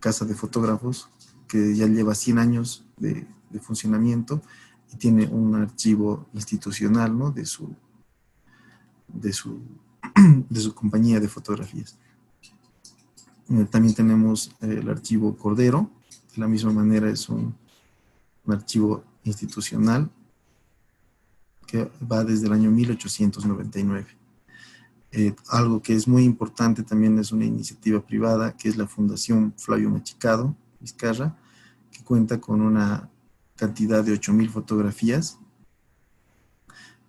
casa de fotógrafos que ya lleva 100 años de funcionamiento y tiene un archivo institucional, ¿no?, de su compañía de fotografías. También tenemos el archivo Cordero, de la misma manera es un archivo institucional que va desde el año 1899. Algo que es muy importante también es una iniciativa privada, que es la Fundación Flavio Machicado Vizcarra, que cuenta con una cantidad de 8,000 fotografías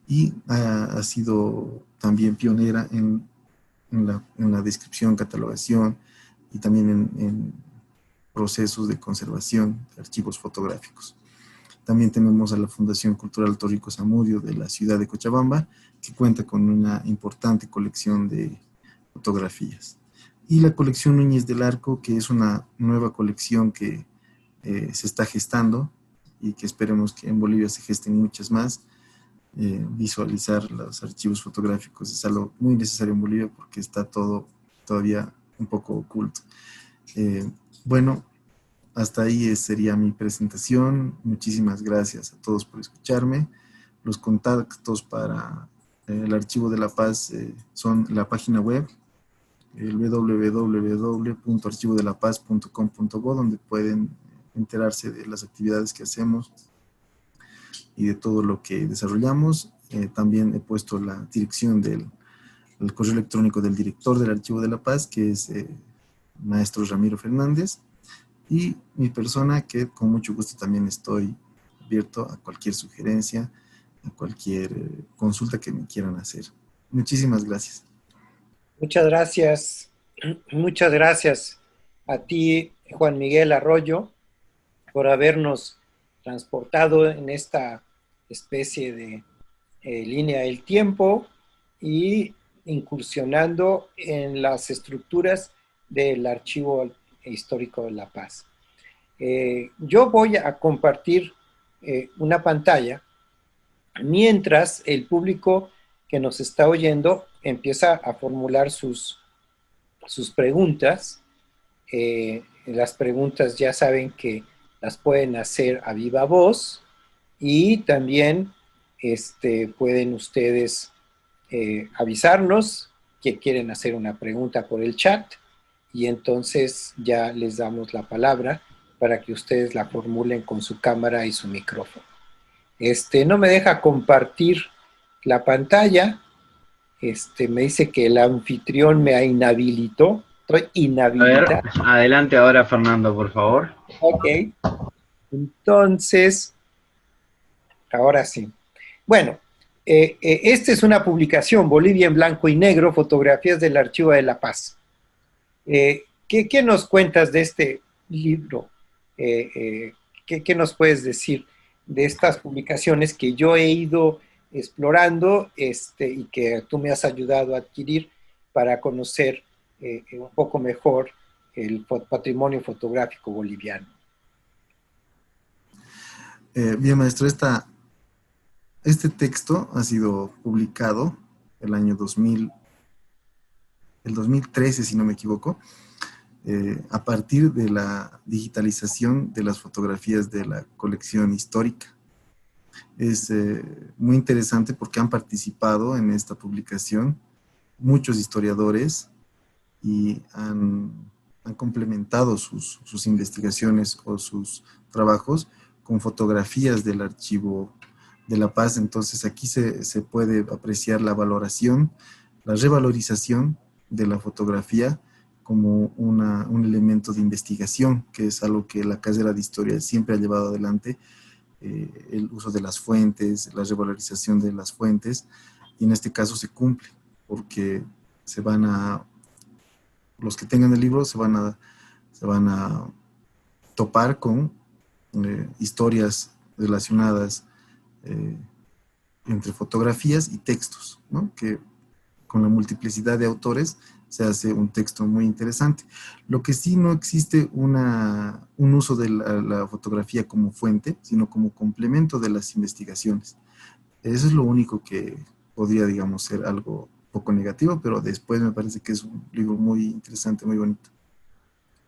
y ha sido también pionera en la descripción, catalogación y también en procesos de conservación de archivos fotográficos. También tenemos a la Fundación Cultural Torrico Zamudio de la ciudad de Cochabamba, que cuenta con una importante colección de fotografías. Y la colección Núñez del Arco, que es una nueva colección que se está gestando y que esperemos que en Bolivia se gesten muchas más. Visualizar los archivos fotográficos es algo muy necesario en Bolivia porque está todo todavía un poco oculto. Bueno, hasta ahí sería mi presentación. Muchísimas gracias a todos por escucharme. Los contactos para el Archivo de La Paz son la página web, el www.archivodelapaz.com.bo, donde pueden enterarse de las actividades que hacemos y de todo lo que desarrollamos. También he puesto la dirección del correo electrónico del director del Archivo de La Paz, que es maestro Ramiro Fernández, y mi persona, que con mucho gusto también estoy abierto a cualquier sugerencia, a cualquier consulta que me quieran hacer. Muchísimas gracias. Muchas gracias. Muchas gracias a ti, Juan Miguel Arroyo, por habernos transportado en esta especie de línea del tiempo y incursionando en las estructuras del archivo Histórico de La Paz. Yo voy a compartir una pantalla mientras el público que nos está oyendo empieza a formular sus preguntas. Las preguntas ya saben que las pueden hacer a viva voz y también pueden ustedes avisarnos que quieren hacer una pregunta por el chat y entonces ya les damos la palabra para que ustedes la formulen con su cámara y su micrófono. No me deja compartir la pantalla. Me dice que el anfitrión me inhabilitó. Estoy inhabilitado. A ver, adelante ahora, Fernando, por favor. Ok. Entonces, ahora sí. Bueno, esta es una publicación, Bolivia en blanco y negro, fotografías del Archivo de La Paz. ¿Qué nos cuentas de este libro? ¿Qué nos puedes decir de estas publicaciones que yo he ido explorando y que tú me has ayudado a adquirir para conocer un poco mejor el patrimonio fotográfico boliviano? Bien, maestro, este texto ha sido publicado el año 2013, si no me equivoco, a partir de la digitalización de las fotografías de la colección histórica. Es muy interesante porque han participado en esta publicación muchos historiadores y han complementado sus investigaciones o sus trabajos con fotografías del Archivo de La Paz. Entonces aquí se puede apreciar la valoración, la revalorización de la fotografía como un elemento de investigación, que es algo que la carrera de historia siempre ha llevado adelante, el uso de las fuentes, la revalorización de las fuentes, y en este caso se cumple, porque los que tengan el libro se van a topar con historias relacionadas entre fotografías y textos, ¿no? Que con la multiplicidad de autores se hace un texto muy interesante. Lo que sí, no existe un uso de la fotografía como fuente, sino como complemento de las investigaciones. Eso es lo único que podría, digamos, ser algo poco negativo, pero después me parece que es un libro muy interesante, muy bonito.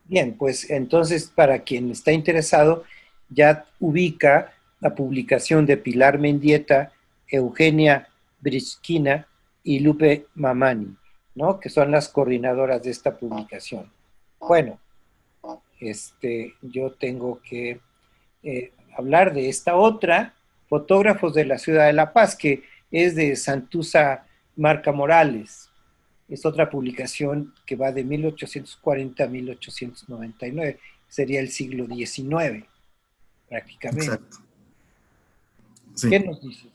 Bien, pues entonces para quien está interesado, ya ubica la publicación de Pilar Mendieta, Eugenia Briskina y Lupe Mamani, ¿no? Que son las coordinadoras de esta publicación. Bueno, yo tengo que hablar de esta otra, Fotógrafos de la Ciudad de La Paz, que es de Santuza Marca Morales. Es otra publicación que va de 1840 a 1899, sería el siglo XIX, prácticamente. Exacto. Sí. ¿Qué nos dices?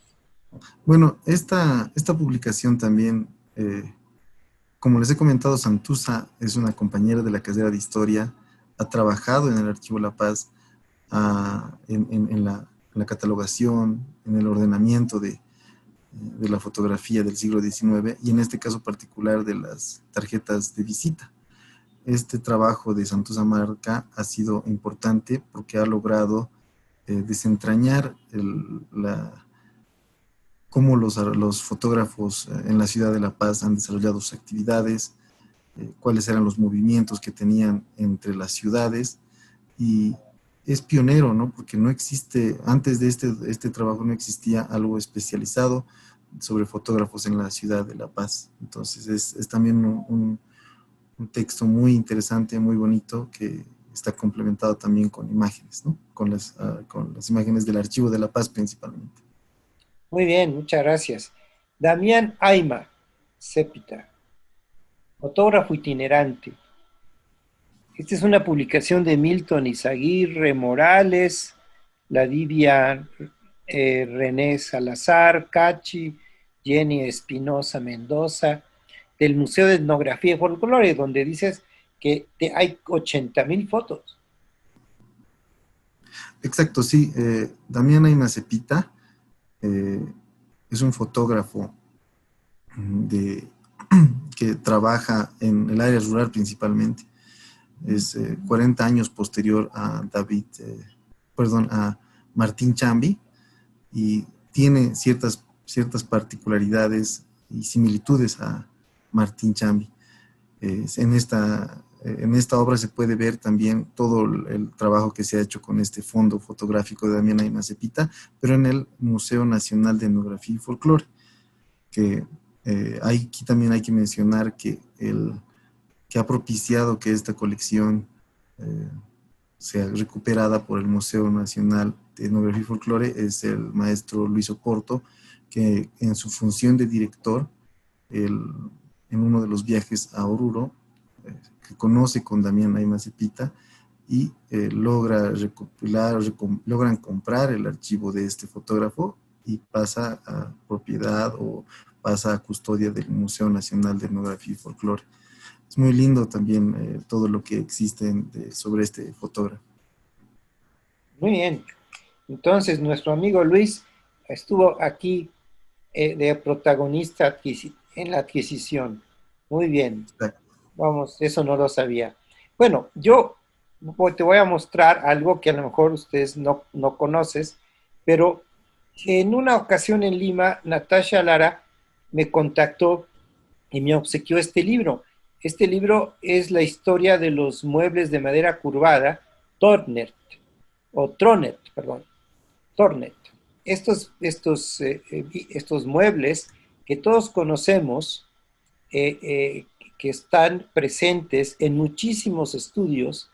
Bueno, esta publicación también, como les he comentado, Santuza es una compañera de la carrera de Historia, ha trabajado en el Archivo La Paz, en la catalogación, en el ordenamiento de la fotografía del siglo XIX, y en este caso particular de las tarjetas de visita. Este trabajo de Santuza Marca ha sido importante porque ha logrado desentrañar cómo los fotógrafos en la ciudad de La Paz han desarrollado sus actividades, cuáles eran los movimientos que tenían entre las ciudades, y es pionero, ¿no? Porque no existe, antes de este trabajo no existía algo especializado sobre fotógrafos en la ciudad de La Paz. Entonces es también un texto muy interesante, muy bonito, que está complementado también con imágenes, ¿no? Con las imágenes del Archivo de La Paz principalmente. Muy bien, muchas gracias. Damián Ayma, Cepita, fotógrafo itinerante. Esta es una publicación de Milton Izaguirre Morales, Ladivia René Salazar, Cachi, Jenny Espinosa Mendoza, del Museo de Etnografía y Folclore, donde dices que hay 80,000 fotos. Exacto, sí. Damián Ayma Cepita es un fotógrafo que trabaja en el área rural principalmente. Es 40 años posterior a a Martín Chambi, y tiene ciertas particularidades y similitudes a Martín Chambi. En esta obra se puede ver también todo el trabajo que se ha hecho con este fondo fotográfico de Damián Ayma Zepita, pero en el Museo Nacional de Etnografía y Folclore, que aquí también hay que mencionar que ha propiciado que esta colección sea recuperada por el Museo Nacional de Etnografía y Folclore es el maestro Luis Oporto, que en su función de director, en uno de los viajes a Oruro, que conoce con Damián Ayma Zepita y logran comprar el archivo de este fotógrafo y pasa a propiedad o pasa a custodia del Museo Nacional de Etnografía y Folclore. Es muy lindo también todo lo que existe sobre este fotógrafo. Muy bien. Entonces, nuestro amigo Luis estuvo aquí de protagonista en la adquisición. Muy bien. Vamos, eso no lo sabía. Bueno, yo te voy a mostrar algo que a lo mejor ustedes no conoces, pero en una ocasión en Lima, Natasha Lara me contactó y me obsequió este libro. Este libro es la historia de los muebles de madera curvada, Tornet, perdón, Tornet. Estos muebles que todos conocemos, que están presentes en muchísimos estudios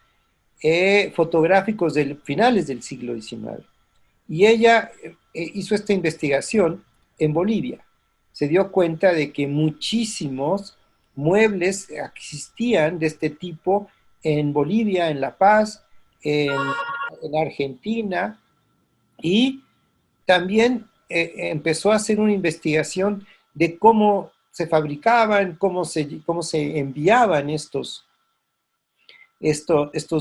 fotográficos de finales del siglo XIX. Y ella hizo esta investigación en Bolivia. Se dio cuenta de que muchísimos muebles existían de este tipo en Bolivia, en La Paz, en Argentina, y también empezó a hacer una investigación de cómo se fabricaban, cómo se enviaban estos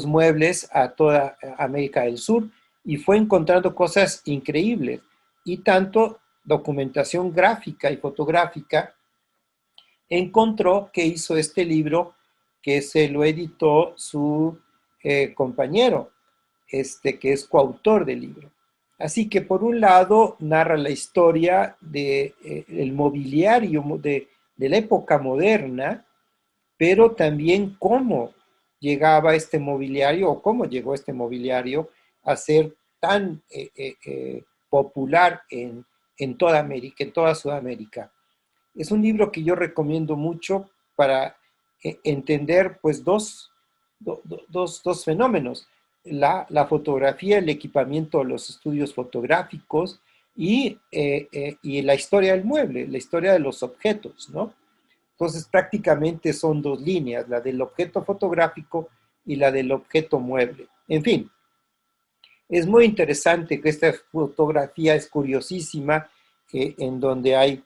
muebles a toda América del Sur, y fue encontrando cosas increíbles, y tanto documentación gráfica y fotográfica encontró que hizo este libro, que se lo editó su compañero, que es coautor del libro. Así que por un lado narra la historia del mobiliario de la época moderna, pero también cómo llegaba este mobiliario, o cómo llegó este mobiliario a ser tan popular en toda América, en toda Sudamérica. Es un libro que yo recomiendo mucho para entender pues dos fenómenos: la fotografía, el equipamiento de los estudios fotográficos, y la historia del mueble, la historia de los objetos, ¿no? Entonces prácticamente son dos líneas, la del objeto fotográfico y la del objeto mueble. En fin, es muy interesante que esta fotografía es curiosísima, en donde hay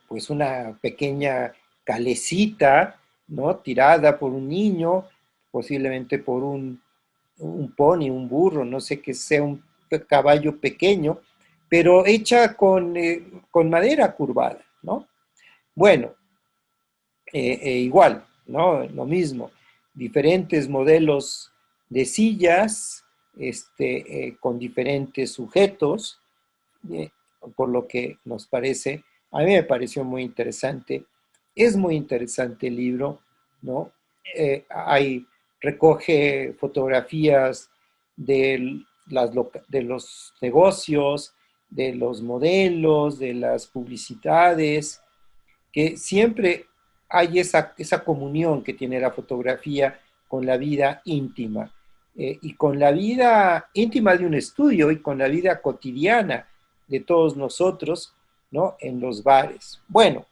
pues una pequeña calecita, ¿no?, tirada por un niño, posiblemente por un pony, un burro, no sé, que sea un caballo pequeño, pero hecha con madera curvada, ¿no? Bueno, igual, ¿no? Lo mismo, diferentes modelos de sillas, con diferentes sujetos, por lo que nos parece, a mí me pareció muy interesante. Es muy interesante el libro, ¿no? Recoge fotografías de los negocios, de los modelos, de las publicidades, que siempre hay esa comunión que tiene la fotografía con la vida íntima, y con la vida íntima de un estudio, y con la vida cotidiana de todos nosotros, ¿no?, en los bares. Bueno,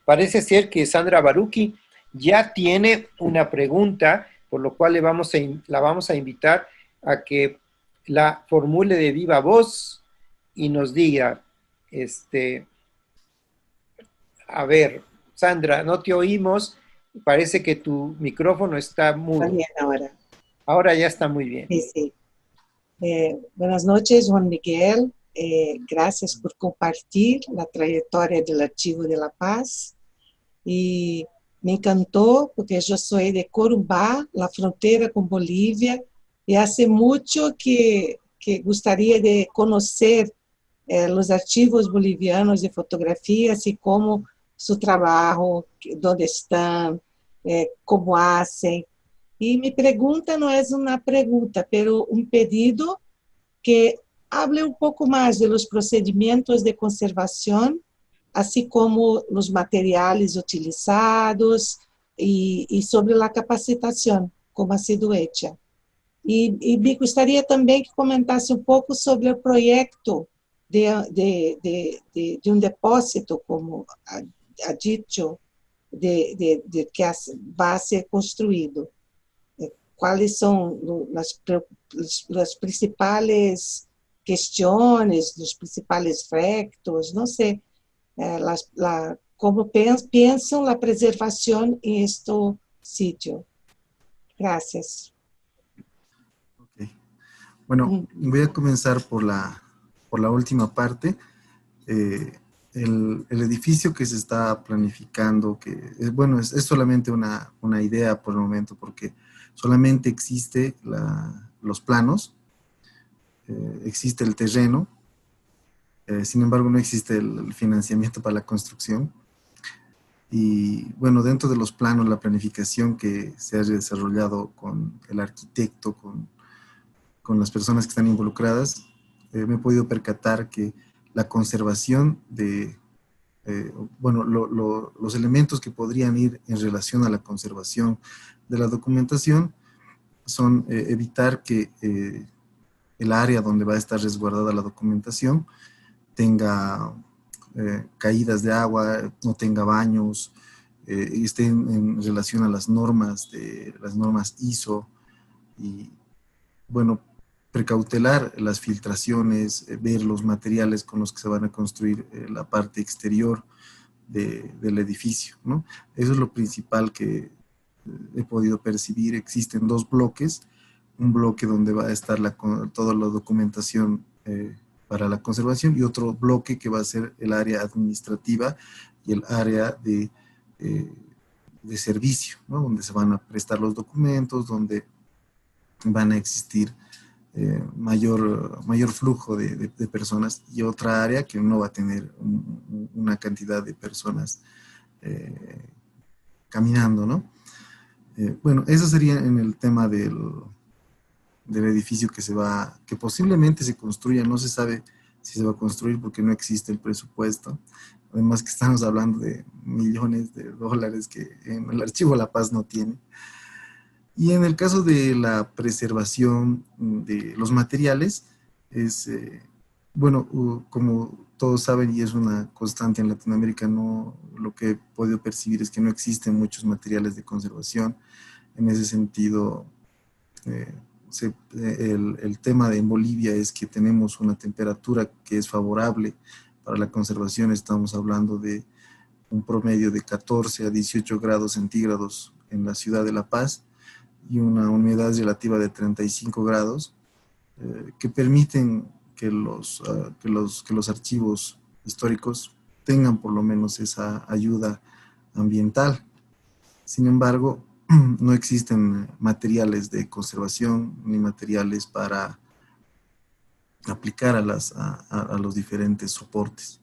parece ser que Sandra Baruki ya tiene una pregunta, por lo cual la vamos a invitar a que la formule de viva voz y nos diga, a ver, Sandra, no te oímos, parece que tu micrófono está mudo. Está bien ahora. Ahora ya está muy bien. Sí, sí. Buenas noches, Juan Miguel. Gracias por compartir la trayectoria del Archivo de La Paz. y me encantó porque yo soy de Corumbá, la frontera con Bolivia, y hace mucho que gustaría de conocer los archivos bolivianos de fotografía, así como su trabajo, dónde están, cómo hacen. Y mi pregunta no es una pregunta, pero un pedido que hable un poco más de los procedimientos de conservación, así como los materiales utilizados y sobre la capacitación, como ha sido hecha. Y me gustaría también que comentase un poco sobre el proyecto de un depósito, como ha dicho, que va a ser construido. ¿Cuáles son las principales cuestiones, los principales retos? No sé, cómo piensan la preservación en este sitio. Gracias. Okay. Bueno, voy a comenzar por la última parte. El edificio que se está planificando, que bueno, es solamente una idea por el momento, porque solamente existe los planos, existe el terreno, sin embargo no existe el financiamiento para la construcción. Y bueno, dentro de los planos, la planificación que se ha desarrollado con el arquitecto, con las personas que están involucradas, me he podido percatar que la conservación de, bueno, los elementos que podrían ir en relación a la conservación de la documentación son evitar que el área donde va a estar resguardada la documentación tenga caídas de agua, no tenga baños, y esté en relación a las normas ISO y, bueno, precautelar las filtraciones, ver los materiales con los que se van a construir la parte exterior del edificio, ¿no? Eso es lo principal que he podido percibir. Existen dos bloques, un bloque donde va a estar toda la documentación para la conservación y otro bloque que va a ser el área administrativa y el área de servicio, ¿no? Donde se van a prestar los documentos, donde van a existir mayor flujo de personas, y otra área que no va a tener una cantidad de personas caminando, ¿no? Bueno, eso sería en el tema del edificio que posiblemente se construya. No se sabe si se va a construir porque no existe el presupuesto. Además que estamos hablando de millones de dólares que en el Archivo La Paz no tiene. Y en el caso de la preservación de los materiales, bueno, como todos saben y es una constante en Latinoamérica, lo que he podido percibir es que no existen muchos materiales de conservación. En ese sentido, el tema en Bolivia es que tenemos una temperatura que es favorable para la conservación. Estamos hablando de un promedio de 14 a 18 grados centígrados en la ciudad de La Paz y una humedad relativa de 35 grados, que permiten que los archivos históricos tengan por lo menos esa ayuda ambiental. Sin embargo, no existen materiales de conservación ni materiales para aplicar a los diferentes soportes.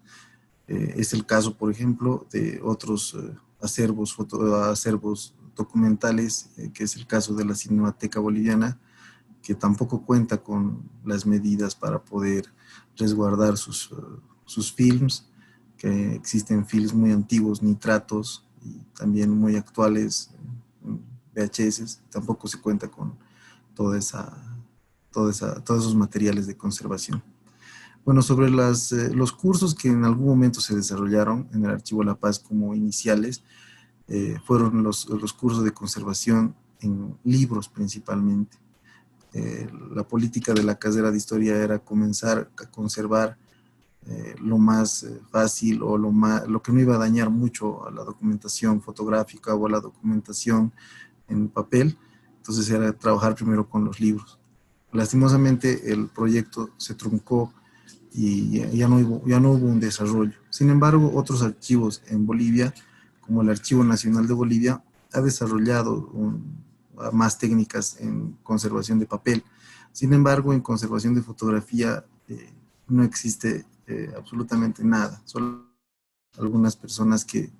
Es el caso, por ejemplo, de otros acervos documentales, que es el caso de la Cinemateca Boliviana, que tampoco cuenta con las medidas para poder resguardar sus films, que existen films muy antiguos, nitratos, y también muy actuales, VHS. Tampoco se cuenta con todos esos materiales de conservación. Bueno, sobre los cursos que en algún momento se desarrollaron en el Archivo La Paz como iniciales, fueron los cursos de conservación en libros principalmente. La política de la carrera de historia era comenzar a conservar lo más fácil o lo que no iba a dañar mucho a la documentación fotográfica o a la documentación en papel. Entonces era trabajar primero con los libros. Lastimosamente el proyecto se truncó y ya no hubo un desarrollo. Sin embargo, otros archivos en Bolivia, como el Archivo Nacional de Bolivia, ha desarrollado más técnicas en conservación de papel. Sin embargo, en conservación de fotografía no existe absolutamente nada. Solo algunas personas que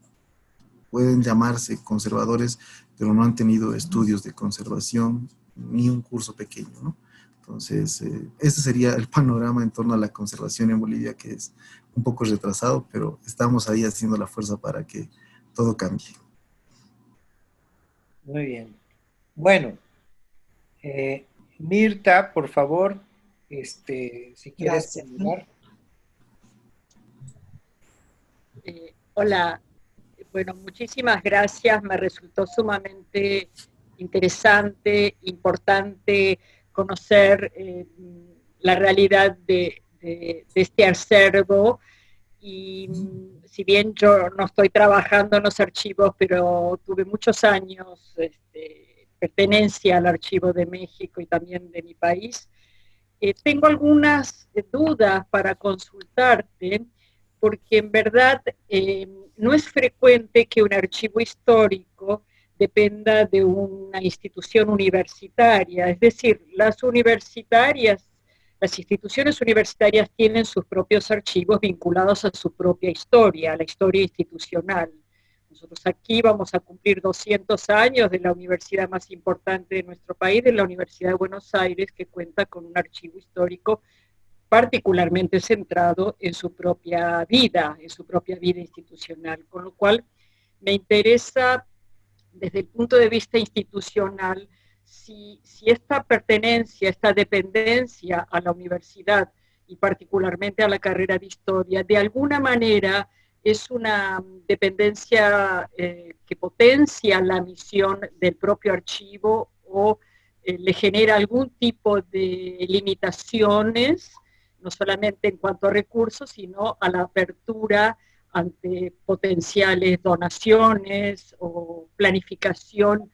pueden llamarse conservadores, pero no han tenido estudios de conservación ni un curso pequeño, ¿no? Entonces, ese sería el panorama en torno a la conservación en Bolivia, que es un poco retrasado, pero estamos ahí haciendo la fuerza para que todo cambie. Muy bien. Bueno, Mirta, por favor, si quieres Gracias. terminar. Hola, bueno, muchísimas gracias. Me resultó sumamente interesante, importante conocer la realidad de este acervo. Y si bien yo no estoy trabajando en los archivos, pero tuve muchos años pertenencia al Archivo de México y también de mi país, tengo algunas dudas para consultarte, porque en verdad no es frecuente que un archivo histórico dependa de una institución universitaria. Es decir, las instituciones universitarias tienen sus propios archivos vinculados a su propia historia, a la historia institucional. Nosotros aquí vamos a cumplir 200 años de la universidad más importante de nuestro país, de la Universidad de Buenos Aires, que cuenta con un archivo histórico particularmente centrado en su propia vida institucional. Con lo cual, me interesa desde el punto de vista institucional si esta pertenencia, esta dependencia a la universidad y particularmente a la carrera de historia, de alguna manera es una dependencia que potencia la misión del propio archivo o le genera algún tipo de limitaciones, no solamente en cuanto a recursos, sino a la apertura ante potenciales donaciones o planificación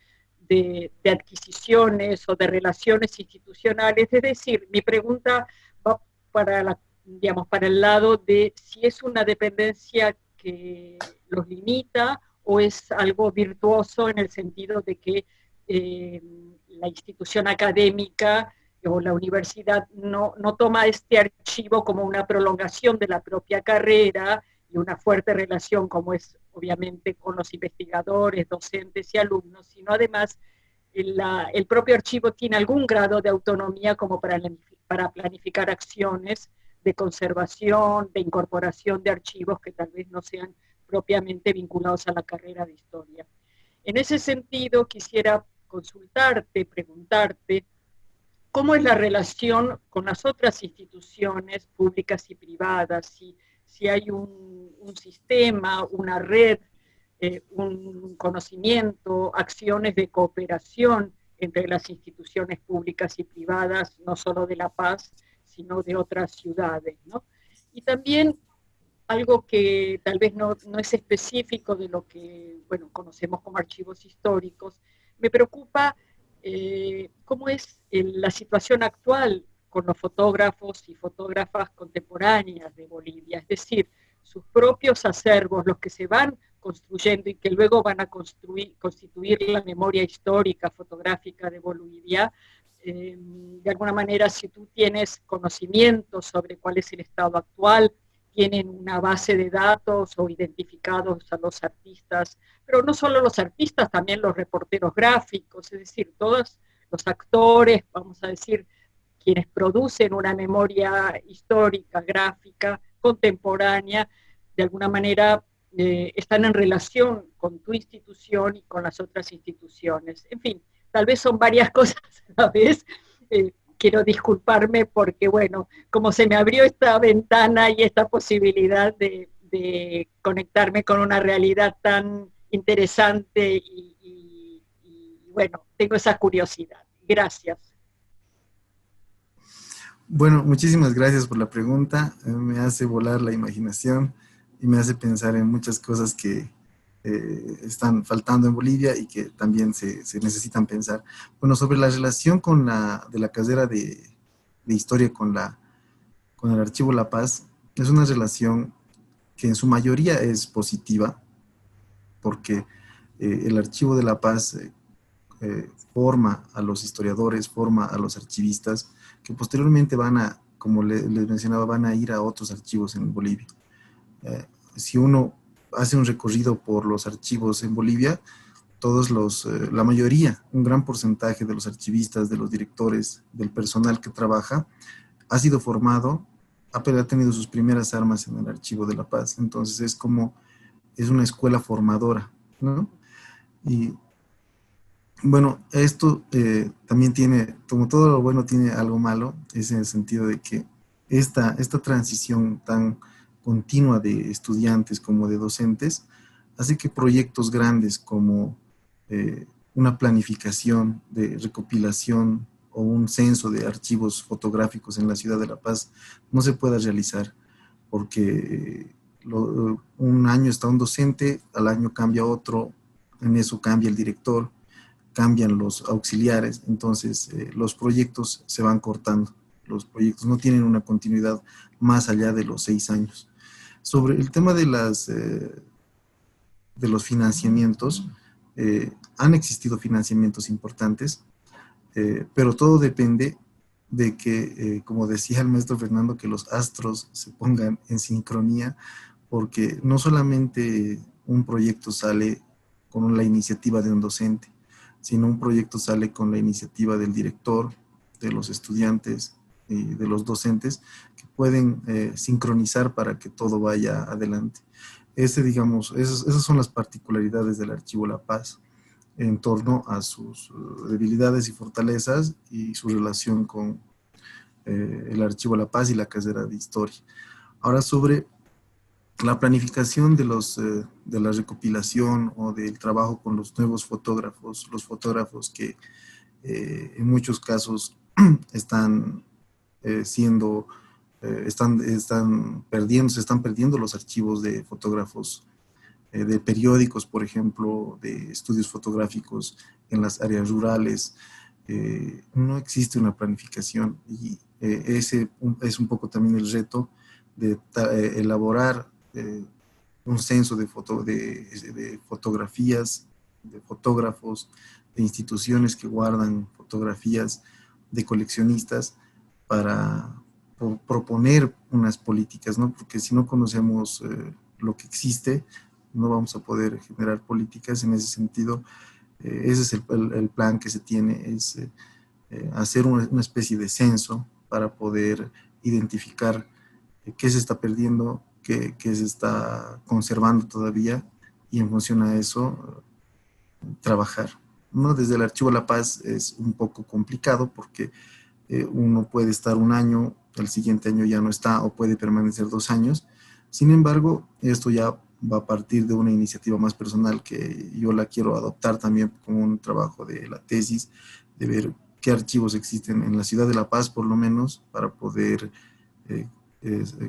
de adquisiciones o de relaciones institucionales. Es decir, mi pregunta va para el lado de si es una dependencia que los limita o es algo virtuoso en el sentido de que la institución académica o la universidad no toma este archivo como una prolongación de la propia carrera y una fuerte relación como es obviamente con los investigadores, docentes y alumnos, sino además el propio archivo tiene algún grado de autonomía como para planificar acciones de conservación, de incorporación de archivos que tal vez no sean propiamente vinculados a la carrera de historia. En ese sentido, quisiera consultarte, preguntarte, ¿cómo es la relación con las otras instituciones públicas y privadas? Si hay un sistema, una red, un conocimiento, acciones de cooperación entre las instituciones públicas y privadas, no solo de La Paz, sino de otras ciudades, ¿no? Y también algo que tal vez no es específico de lo que, bueno, conocemos como archivos históricos, me preocupa cómo es la situación actual con los fotógrafos y fotógrafas contemporáneas de Bolivia, es decir, sus propios acervos, los que se van construyendo y que luego van a constituir la memoria histórica fotográfica de Bolivia. De alguna manera, si tú tienes conocimiento sobre cuál es el estado actual, tienen una base de datos o identificados a los artistas, pero no solo los artistas, también los reporteros gráficos, es decir, todos los actores, vamos a decir, quienes producen una memoria histórica, gráfica, contemporánea, de alguna manera están en relación con tu institución y con las otras instituciones. En fin, tal vez son varias cosas a la vez. Quiero disculparme porque, bueno, como se me abrió esta ventana y esta posibilidad de conectarme con una realidad tan interesante y bueno, tengo esa curiosidad. Gracias. Bueno, muchísimas gracias por la pregunta. Me hace volar la imaginación y me hace pensar en muchas cosas que están faltando en Bolivia y que también se necesitan pensar. Bueno, sobre la relación de la carrera de historia con el Archivo La Paz, es una relación que en su mayoría es positiva. porque el Archivo de la Paz forma a los historiadores, forma a los archivistas, que posteriormente van a, como les mencionaba, van a ir a otros archivos en Bolivia. Si uno hace un recorrido por los archivos en Bolivia, la mayoría, un gran porcentaje de los archivistas, de los directores, del personal que trabaja, ha sido formado, ha tenido sus primeras armas en el Archivo de la Paz. Entonces es una escuela formadora, ¿no? Y bueno, esto también tiene, como todo lo bueno tiene algo malo, es en el sentido de que esta transición tan continua de estudiantes como de docentes hace que proyectos grandes como una planificación de recopilación o un censo de archivos fotográficos en la ciudad de La Paz no se pueda realizar, porque un año está un docente, al año cambia otro, en eso cambia el director, cambian los auxiliares, entonces los proyectos se van cortando, los proyectos no tienen una continuidad más allá de los 6 años. Sobre el tema de los financiamientos, han existido financiamientos importantes, pero todo depende de que, como decía el maestro Fernando, que los astros se pongan en sincronía, porque no solamente un proyecto sale con la iniciativa de un docente, sino un proyecto sale con la iniciativa del director, de los estudiantes y de los docentes, que pueden sincronizar para que todo vaya adelante. Digamos, esas son las particularidades del Archivo La Paz en torno a sus debilidades y fortalezas y su relación con el Archivo La Paz y la carrera de Historia. Ahora, sobre la planificación de la recopilación o del trabajo con los nuevos fotógrafos, los fotógrafos que en muchos casos están se están perdiendo los archivos de fotógrafos de periódicos, por ejemplo, de estudios fotográficos en las áreas rurales. No existe una planificación y ese es un poco también el reto de elaborar un censo de fotografías, de fotógrafos, de instituciones que guardan fotografías, de coleccionistas, para proponer unas políticas, ¿no? Porque si no conocemos lo que existe, no vamos a poder generar políticas. En ese sentido, ese es el plan que se tiene, es hacer una especie de censo para poder identificar qué se está perdiendo, qué se está conservando todavía, y en función a eso trabajar, ¿no? Desde el Archivo La Paz es un poco complicado porque uno puede estar un año, el siguiente año ya no está, o puede permanecer 2 años. Sin embargo, esto ya va a partir de una iniciativa más personal que yo la quiero adoptar también como un trabajo de la tesis, de ver qué archivos existen en la ciudad de La Paz, por lo menos, para poder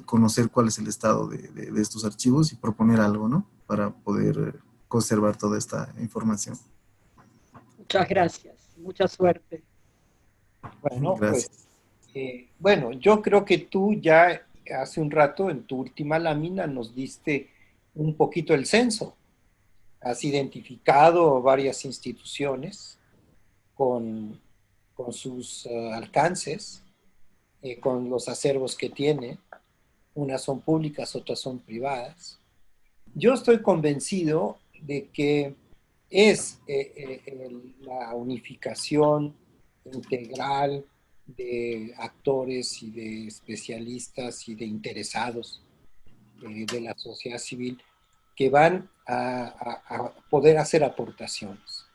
conocer cuál es el estado de estos archivos y proponer algo, ¿no? Para poder conservar toda esta información. Muchas gracias, mucha suerte. Bueno, gracias. Pues, bueno, yo creo que tú ya hace un rato en tu última lámina nos diste un poquito el censo. Has identificado varias instituciones con sus alcances, con los acervos que tiene. Unas son públicas, otras son privadas. Yo estoy convencido de que es la unificación integral de actores y de especialistas y de interesados de la sociedad civil que van a poder hacer aportaciones.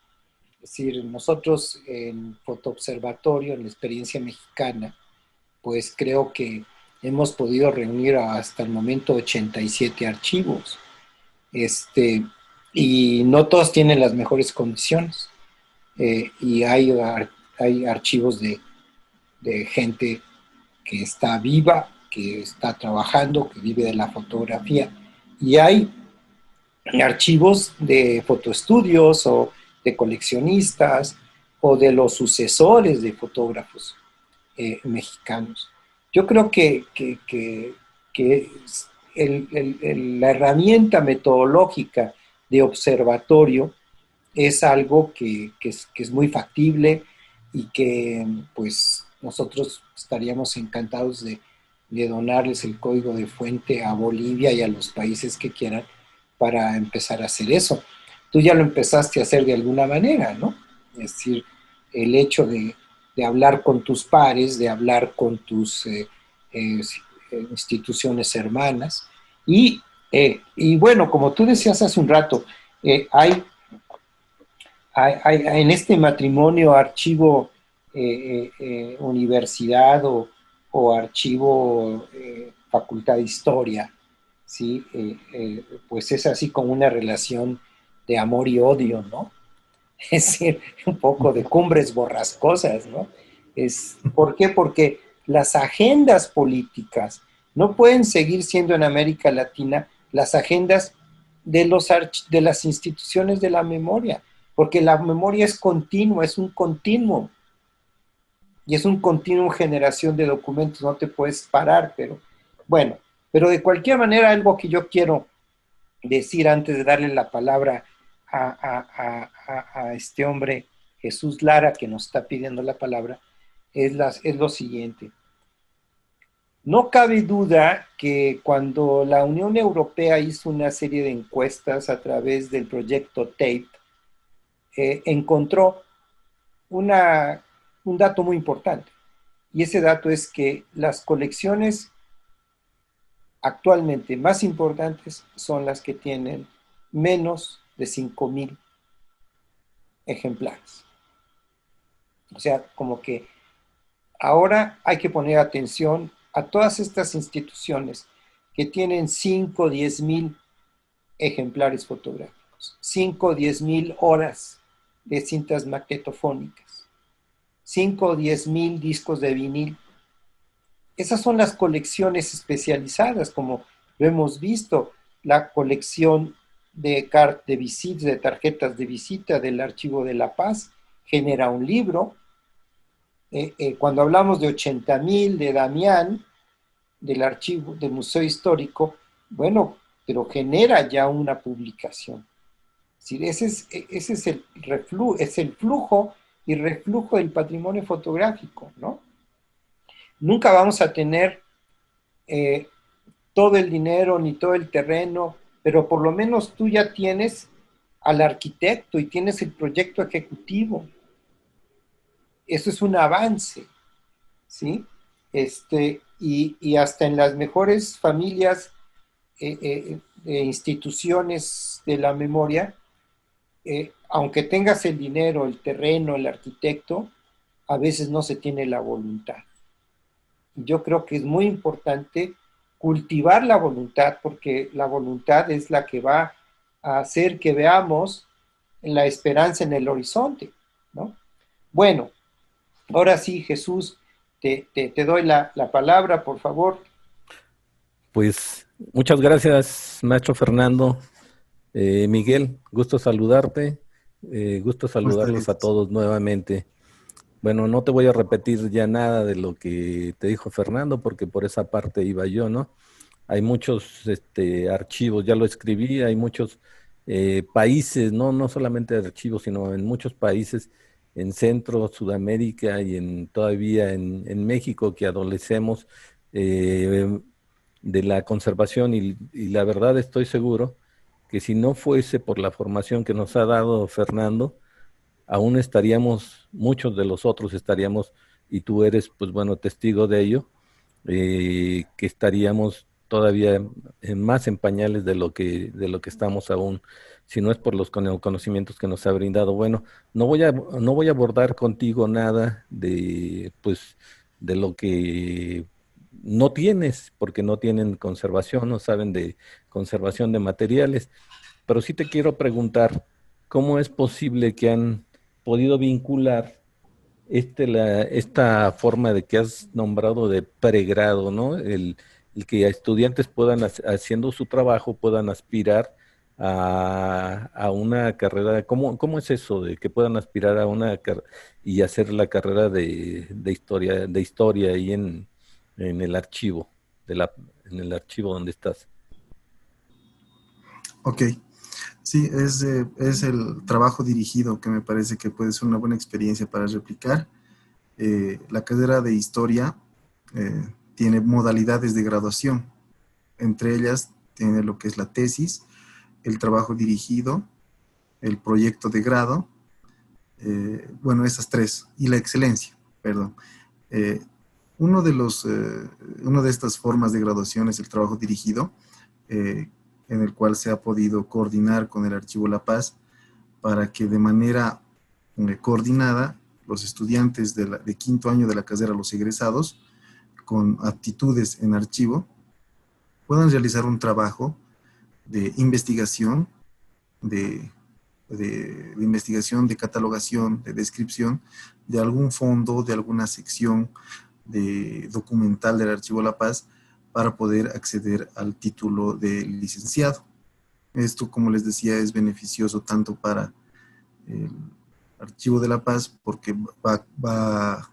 Es decir, nosotros en Fotoobservatorio, en la experiencia mexicana, pues creo que hemos podido reunir hasta el momento 87 archivos. Y no todos tienen las mejores condiciones. Y hay archivos de gente que está viva, que está trabajando, que vive de la fotografía. Y hay archivos de fotoestudios o de coleccionistas o de los sucesores de fotógrafos mexicanos. Yo creo que la herramienta metodológica de observatorio es algo que es muy factible y que pues nosotros estaríamos encantados de donarles el código de fuente a Bolivia y a los países que quieran para empezar a hacer eso. Tú ya lo empezaste a hacer de alguna manera, ¿no? Es decir, el hecho de hablar con tus pares, de hablar con tus instituciones hermanas. Y bueno, como tú decías hace un rato, hay en este matrimonio archivo universidad o archivo facultad de historia, ¿sí? Pues es así como una relación de amor y odio, ¿no? Es decir, un poco de cumbres borrascosas, ¿no? ¿Por qué? Porque las agendas políticas no pueden seguir siendo en América Latina las agendas de las instituciones de la memoria, porque la memoria es continua, es un continuo, y es un continuo generación de documentos, no te puedes parar, pero bueno, pero de cualquier manera algo que yo quiero decir antes de darle la palabra a este hombre, Jesús Lara, que nos está pidiendo la palabra, es lo siguiente. No cabe duda que cuando la Unión Europea hizo una serie de encuestas a través del proyecto TAPE, encontró un dato muy importante. Y ese dato es que las colecciones actualmente más importantes son las que tienen menos de 5,000 ejemplares. O sea, como que ahora hay que poner atención a todas estas instituciones que tienen 5 o 10 mil ejemplares fotográficos, 5 o 10 mil horas de cintas magnetofónicas, 5 o 10 mil discos de vinil. Esas son las colecciones especializadas, como lo hemos visto, la colección de visitas, de tarjetas de visita del Archivo de la Paz, genera un libro. Cuando hablamos de 80,000 de Damián, del archivo, del Museo Histórico, bueno, pero genera ya una publicación. Es decir, ese es el flujo y reflujo del patrimonio fotográfico, ¿no? Nunca vamos a tener todo el dinero ni todo el terreno, pero por lo menos tú ya tienes al arquitecto y tienes el proyecto ejecutivo. Eso es un avance, ¿sí? Y hasta en las mejores familias de instituciones de la memoria, aunque tengas el dinero, el terreno, el arquitecto, a veces no se tiene la voluntad. Yo creo que es muy importante cultivar la voluntad, porque la voluntad es la que va a hacer que veamos la esperanza en el horizonte, ¿no? Bueno, ahora sí, Jesús, te doy la palabra, por favor. Pues muchas gracias, maestro Fernando. Miguel, gusto saludarte, gusto saludarlos a todos nuevamente. Bueno, no te voy a repetir ya nada de lo que te dijo Fernando, porque por esa parte iba yo, ¿no? Hay muchos archivos, ya lo escribí, hay muchos países, no solamente archivos, sino en muchos países en Centro, Sudamérica y todavía en México que adolecemos de la conservación y la verdad estoy seguro que si no fuese por la formación que nos ha dado Fernando, aún estaríamos, muchos de los otros estaríamos, y tú eres, pues bueno, testigo de ello, que estaríamos todavía más en pañales de lo que estamos aún, si no es por los conocimientos que nos ha brindado. Bueno, no voy a abordar contigo nada de lo que no tienes, porque no tienen conservación, no saben de conservación de materiales, pero sí te quiero preguntar, ¿cómo es posible que han podido vincular esta forma de que has nombrado de pregrado, ¿no? El que estudiantes puedan, haciendo su trabajo, puedan aspirar a una carrera? ¿Cómo es eso de que puedan aspirar a una y hacer la carrera de historia ahí en el archivo, en el archivo donde estás? Ok. Sí, es el trabajo dirigido que me parece que puede ser una buena experiencia para replicar. La carrera de historia tiene modalidades de graduación. Entre ellas tiene lo que es la tesis, el trabajo dirigido, el proyecto de grado, bueno, esas tres, y la excelencia, perdón. Eh, una de estas formas de graduación es el trabajo dirigido, en el cual se ha podido coordinar con el Archivo La Paz para que de manera coordinada los estudiantes de quinto año de la carrera, los egresados, con aptitudes en archivo, puedan realizar un trabajo de investigación, de investigación, de catalogación, de descripción de algún fondo, de alguna sección de documental del Archivo La Paz para poder acceder al título de licenciado. Esto, como les decía, es beneficioso tanto para el Archivo de La Paz porque va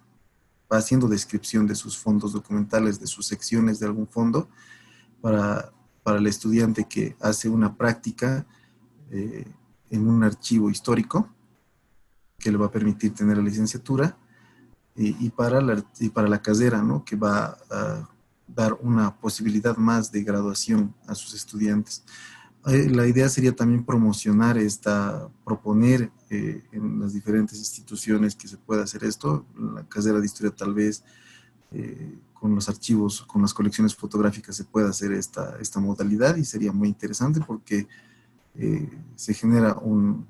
haciendo descripción de sus fondos documentales, de sus secciones de algún fondo, para el estudiante que hace una práctica en un archivo histórico que le va a permitir tener la licenciatura y para la carrera, ¿no? Que va a dar una posibilidad más de graduación a sus estudiantes. La idea sería también proponer en las diferentes instituciones que se pueda hacer esto. La carrera de historia tal vez con los archivos, con las colecciones fotográficas se puede hacer esta modalidad y sería muy interesante porque se genera un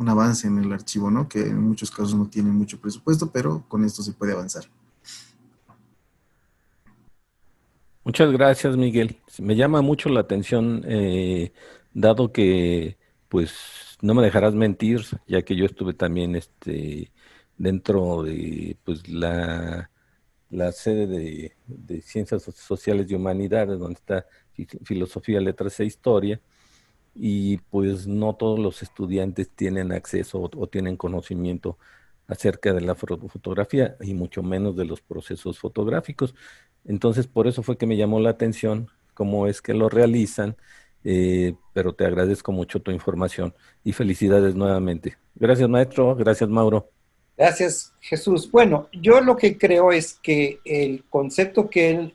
avance en el archivo, ¿no? Que en muchos casos no tiene mucho presupuesto, pero con esto se puede avanzar. Muchas gracias, Miguel. Me llama mucho la atención, dado que, pues, no me dejarás mentir, ya que yo estuve también dentro de pues, la sede de Ciencias Sociales y Humanidades, donde está Filosofía, Letras e Historia, y pues no todos los estudiantes tienen acceso o tienen conocimiento acerca de la fotografía y mucho menos de los procesos fotográficos. Entonces, por eso fue que me llamó la atención cómo es que lo realizan, pero te agradezco mucho tu información y felicidades nuevamente. Gracias, maestro. Gracias, Mauro. Gracias, Jesús. Bueno, yo lo que creo es que el concepto que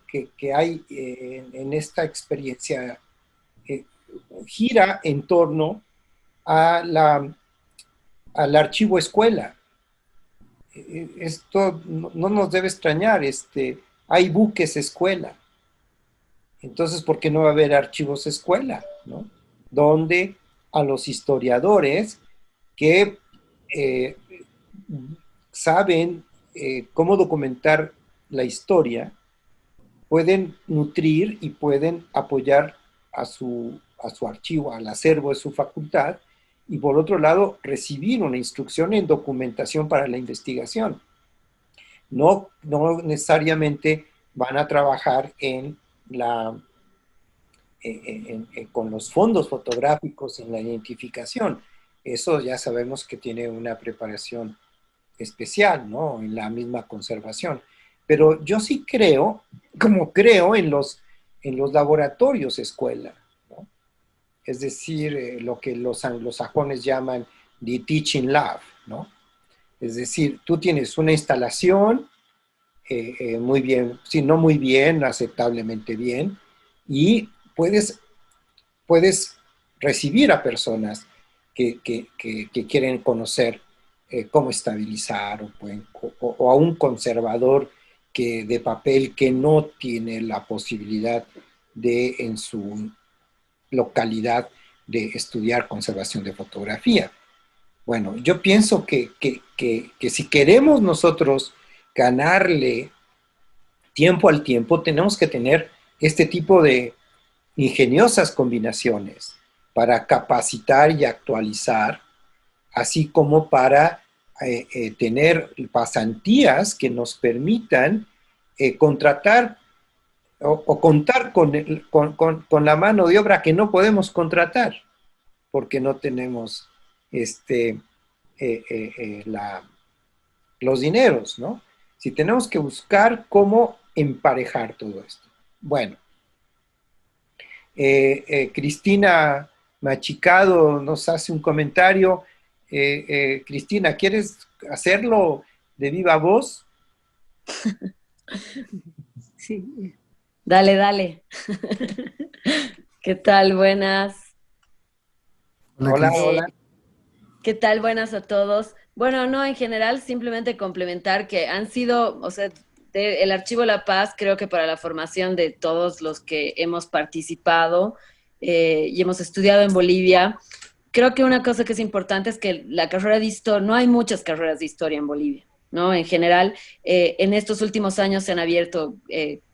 hay en esta experiencia gira en torno al archivo escuela. Esto no nos debe extrañar, hay buques escuela. Entonces, ¿por qué no va a haber archivos escuela? ¿No? Donde a los historiadores que saben cómo documentar la historia pueden nutrir y pueden apoyar a su archivo, al acervo de su facultad, y por otro lado, recibir una instrucción en documentación para la investigación. No necesariamente van a trabajar con los fondos fotográficos en la identificación. Eso ya sabemos que tiene una preparación especial, ¿no? En la misma conservación. Pero yo sí creo, como creo en los laboratorios escuela, ¿no? Es decir, lo que los anglosajones llaman the teaching lab, ¿no? Es decir, tú tienes una instalación muy bien, sí, no muy bien, aceptablemente bien, y puedes recibir a personas que quieren conocer cómo estabilizar o a un conservador de papel que no tiene la posibilidad de en su localidad de estudiar conservación de fotografía. Bueno, yo pienso que si queremos nosotros ganarle tiempo al tiempo, tenemos que tener este tipo de ingeniosas combinaciones para capacitar y actualizar, así como para tener pasantías que nos permitan contratar o contar con la mano de obra que no podemos contratar, porque no tenemos los dineros, ¿no? Si tenemos que buscar cómo emparejar todo esto. Bueno, Cristina Machicado nos hace un comentario. Cristina, ¿quieres hacerlo de viva voz? Sí. Dale, dale. ¿Qué tal? Buenas. Hola, hola. ¿Qué tal? Buenas a todos. Bueno, no, en general, simplemente complementar que han sido, o sea, el Archivo La Paz, creo que para la formación de todos los que hemos participado y hemos estudiado en Bolivia, creo que una cosa que es importante es que la carrera de historia, no hay muchas carreras de historia en Bolivia, ¿no? En general, en estos últimos años se han abierto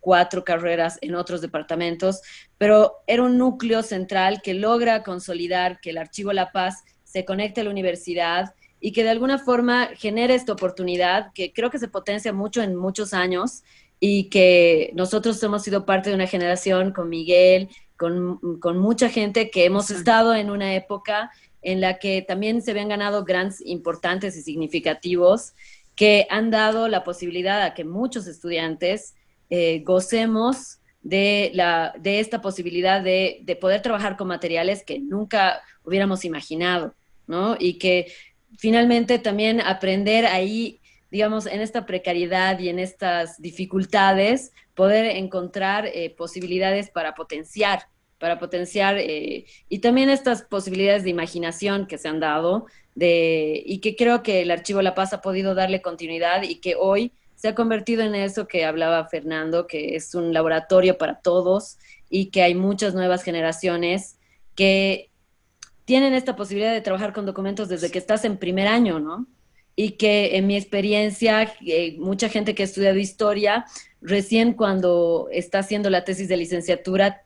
4 carreras en otros departamentos, pero era un núcleo central que logra consolidar que el Archivo La Paz se conecte a la universidad y que de alguna forma genere esta oportunidad que creo que se potencia mucho en muchos años y que nosotros hemos sido parte de una generación con Miguel, con mucha gente que hemos estado en una época en la que también se habían ganado grants importantes y significativos que han dado la posibilidad a que muchos estudiantes gocemos de esta posibilidad de poder trabajar con materiales que nunca hubiéramos imaginado, ¿no? Y que finalmente también aprender ahí, digamos, en esta precariedad y en estas dificultades, poder encontrar posibilidades para potenciar y también estas posibilidades de imaginación que se han dado y que creo que el Archivo La Paz ha podido darle continuidad y que hoy se ha convertido en eso que hablaba Fernando, que es un laboratorio para todos y que hay muchas nuevas generaciones que tienen esta posibilidad de trabajar con documentos desde que estás en primer año, ¿no? Y que en mi experiencia, mucha gente que ha estudiado historia, recién cuando está haciendo la tesis de licenciatura,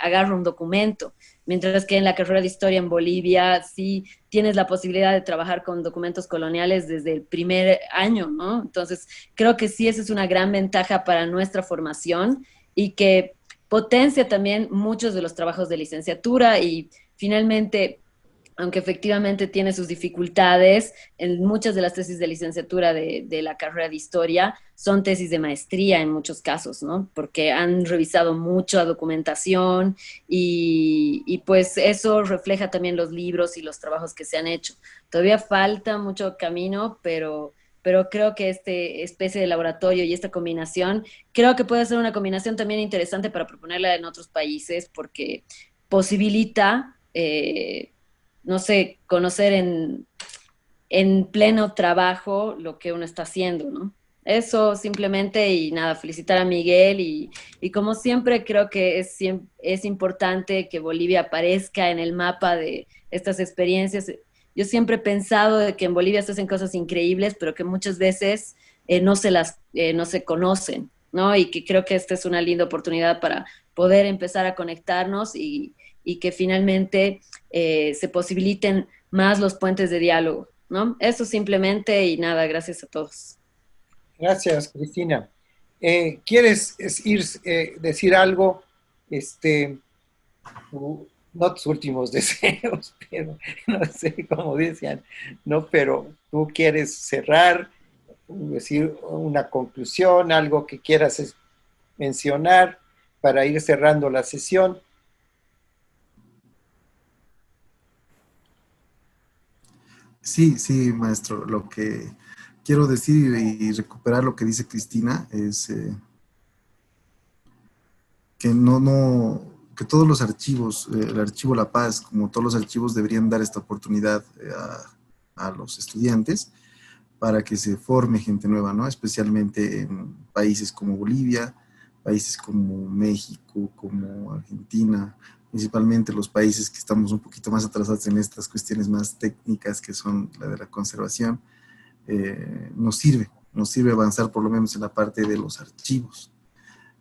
agarra un documento, mientras que en la carrera de historia en Bolivia sí tienes la posibilidad de trabajar con documentos coloniales desde el primer año, ¿no? Entonces, creo que sí, esa es una gran ventaja para nuestra formación y que potencia también muchos de los trabajos de licenciatura y finalmente, aunque efectivamente tiene sus dificultades, en muchas de las tesis de licenciatura de la carrera de historia son tesis de maestría en muchos casos, ¿no? Porque han revisado mucha documentación y pues eso refleja también los libros y los trabajos que se han hecho. Todavía falta mucho camino, pero creo que este especie de laboratorio y esta combinación, creo que puede ser una combinación también interesante para proponerla en otros países porque posibilita no sé, conocer en pleno trabajo lo que uno está haciendo, ¿no? Eso simplemente y nada, felicitar a Miguel y como siempre creo que es importante que Bolivia aparezca en el mapa de estas experiencias. Yo siempre he pensado de que en Bolivia se hacen cosas increíbles, pero que muchas veces no se conocen, ¿no? Y que creo que esta es una linda oportunidad para poder empezar a conectarnos y que finalmente se posibiliten más los puentes de diálogo, ¿no? Eso simplemente y nada, gracias a todos. Gracias, Cristina. ¿Quieres decir algo? No tus últimos deseos, pero no sé cómo decían, ¿no? Pero tú quieres cerrar, decir una conclusión, algo que quieras mencionar para ir cerrando la sesión. Sí, sí, maestro. Lo que quiero decir y recuperar lo que dice Cristina es que que todos los archivos, el Archivo La Paz, como todos los archivos, deberían dar esta oportunidad a los estudiantes para que se forme gente nueva, ¿no? Especialmente en países como Bolivia, países como México, como Argentina, principalmente los países que estamos un poquito más atrasados en estas cuestiones más técnicas que son la de la conservación, nos sirve avanzar por lo menos en la parte de los archivos.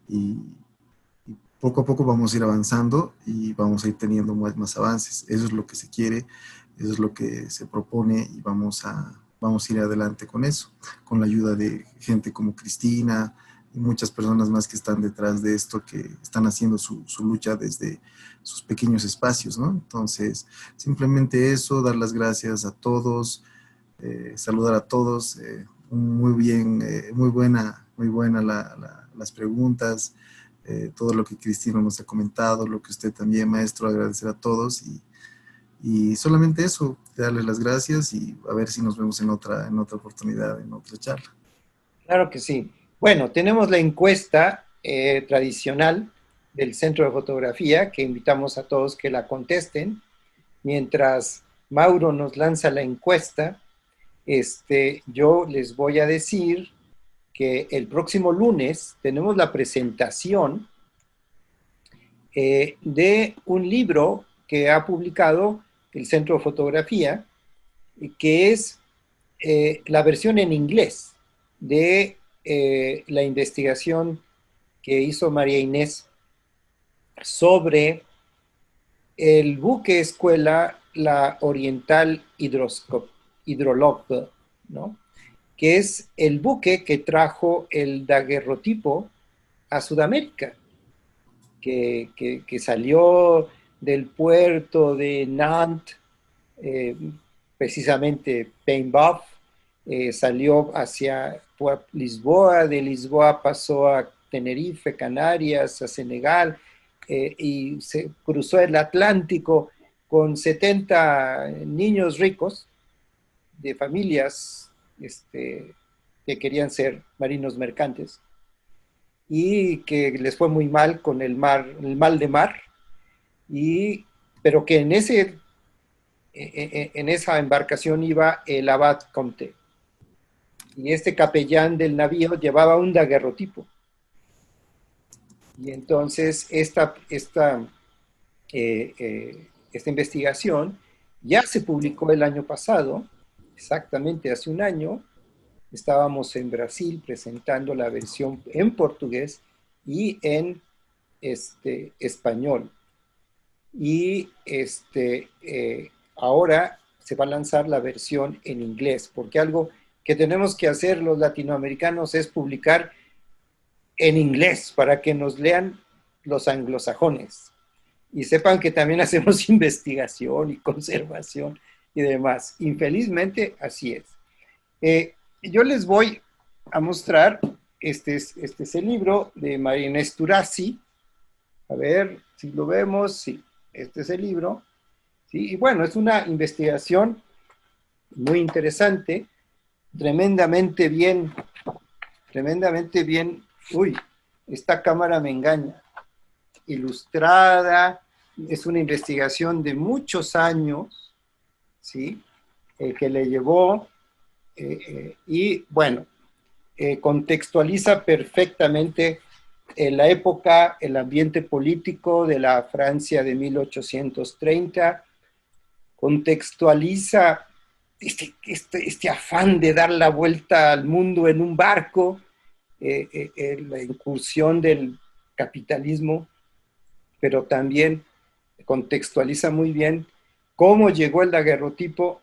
Y poco a poco vamos a ir avanzando y vamos a ir teniendo más avances. Eso es lo que se quiere, eso es lo que se propone y vamos a ir adelante con eso, con la ayuda de gente como Cristina y muchas personas más que están detrás de esto, que están haciendo su lucha desde sus pequeños espacios, ¿no? Entonces, simplemente eso, dar las gracias a todos, saludar a todos, muy bien, muy buena las preguntas, todo lo que Cristina nos ha comentado, lo que usted también, maestro, agradecer a todos Y solamente eso, darles las gracias y a ver si nos vemos en otra oportunidad, en otra charla. Claro que sí. Bueno, tenemos la encuesta tradicional del Centro de Fotografía, que invitamos a todos que la contesten. Mientras Mauro nos lanza la encuesta, yo les voy a decir que el próximo lunes tenemos la presentación de un libro que ha publicado el Centro de Fotografía, que es la versión en inglés de la investigación que hizo María Inés sobre el buque escuela, la Oriental Hidrolog, ¿no? Que es el buque que trajo el daguerrotipo a Sudamérica, que salió del puerto de Nantes, precisamente Paimboeuf, salió hacia Lisboa, de Lisboa pasó a Tenerife, Canarias, a Senegal, y se cruzó el Atlántico con 70 niños ricos de familias que querían ser marinos mercantes y que les fue muy mal con el mal de mar, pero que en esa embarcación iba el abad Comte. Y este capellán del navío llevaba un daguerrotipo. Y entonces esta investigación ya se publicó el año pasado, exactamente hace un año. Estábamos en Brasil presentando la versión en portugués y en español. Y ahora se va a lanzar la versión en inglés, porque algo que tenemos que hacer los latinoamericanos es publicar en inglés para que nos lean los anglosajones y sepan que también hacemos investigación y conservación y demás. Infelizmente, así es. Yo les voy a mostrar, este es el libro de María Inés Turasi. A ver si lo vemos. Sí, este es el libro. ¿Sí? Y bueno, es una investigación muy interesante, tremendamente bien. Uy, esta cámara me engaña. Ilustrada, es una investigación de muchos años, ¿sí? Que le llevó, y bueno, contextualiza perfectamente la época, el ambiente político de la Francia de 1830, contextualiza este afán de dar la vuelta al mundo en un barco, la incursión del capitalismo, pero también contextualiza muy bien cómo llegó el daguerrotipo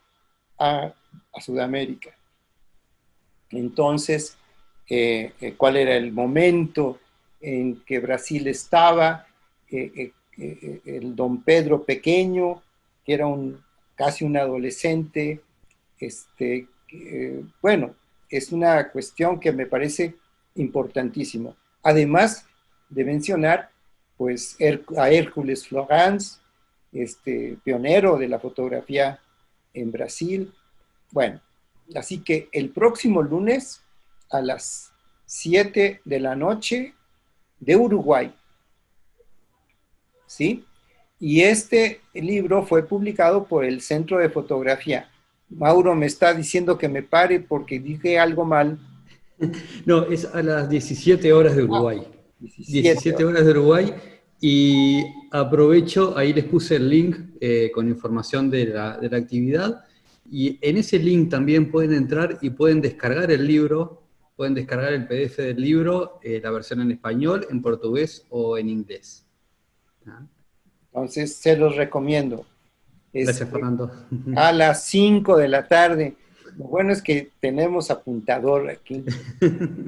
a Sudamérica. Entonces, cuál era el momento en que Brasil estaba, el don Pedro pequeño, que era casi un adolescente. Bueno, es una cuestión que me parece importantísimo. Además de mencionar pues a Hércules Florence, pionero de la fotografía en Brasil. Bueno, así que el próximo lunes a las 7 de la noche de Uruguay, ¿sí? Y este libro fue publicado por el Centro de Fotografía. Mauro me está diciendo que me pare porque dije algo mal. No, es a las 17 horas de Uruguay. 17 horas de Uruguay, y aprovecho, ahí les puse el link con información de la actividad, y en ese link también pueden entrar y pueden descargar el libro, pueden descargar el PDF del libro, la versión en español, en portugués o en inglés. Entonces, se los recomiendo. Gracias, Fernando. A las 5 de la tarde. Lo bueno es que tenemos apuntador aquí,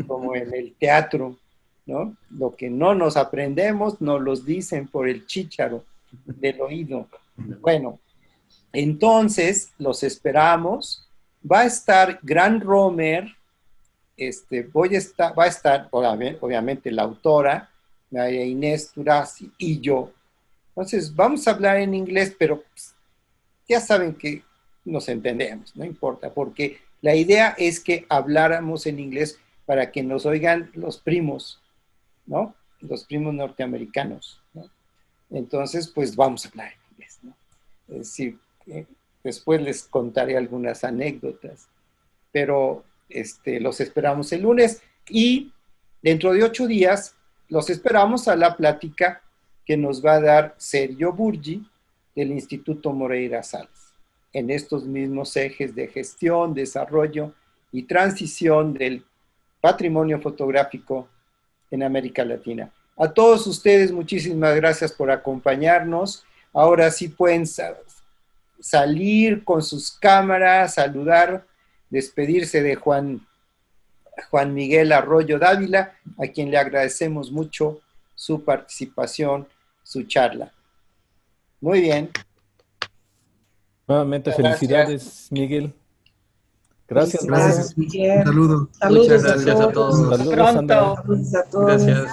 como en el teatro, ¿no? Lo que no nos aprendemos nos los dicen por el chícharo del oído. Bueno, entonces los esperamos. Va a estar Gran Romer, va a estar obviamente la autora, María Inés Turasi, y yo. Entonces vamos a hablar en inglés, pero ya saben que nos entendemos, no importa, porque la idea es que habláramos en inglés para que nos oigan los primos, ¿no? Los primos norteamericanos, ¿no? Entonces, pues vamos a hablar en inglés, ¿no? Es decir, después les contaré algunas anécdotas, pero los esperamos el lunes y dentro de 8 días los esperamos a la plática que nos va a dar Sergio Burgi del Instituto Moreira Salles, en estos mismos ejes de gestión, desarrollo y transición del patrimonio fotográfico en América Latina. A todos ustedes, muchísimas gracias por acompañarnos. Ahora sí pueden salir con sus cámaras, saludar, despedirse de Juan Miguel Arroyo Dávila, a quien le agradecemos mucho su participación, su charla. Muy bien. Nuevamente felicidades, Miguel. Gracias. Gracias. Miguel. Un saludo. Muchas gracias a todos. Saludos, Pronto. Sandra. Saludos a todos. Gracias.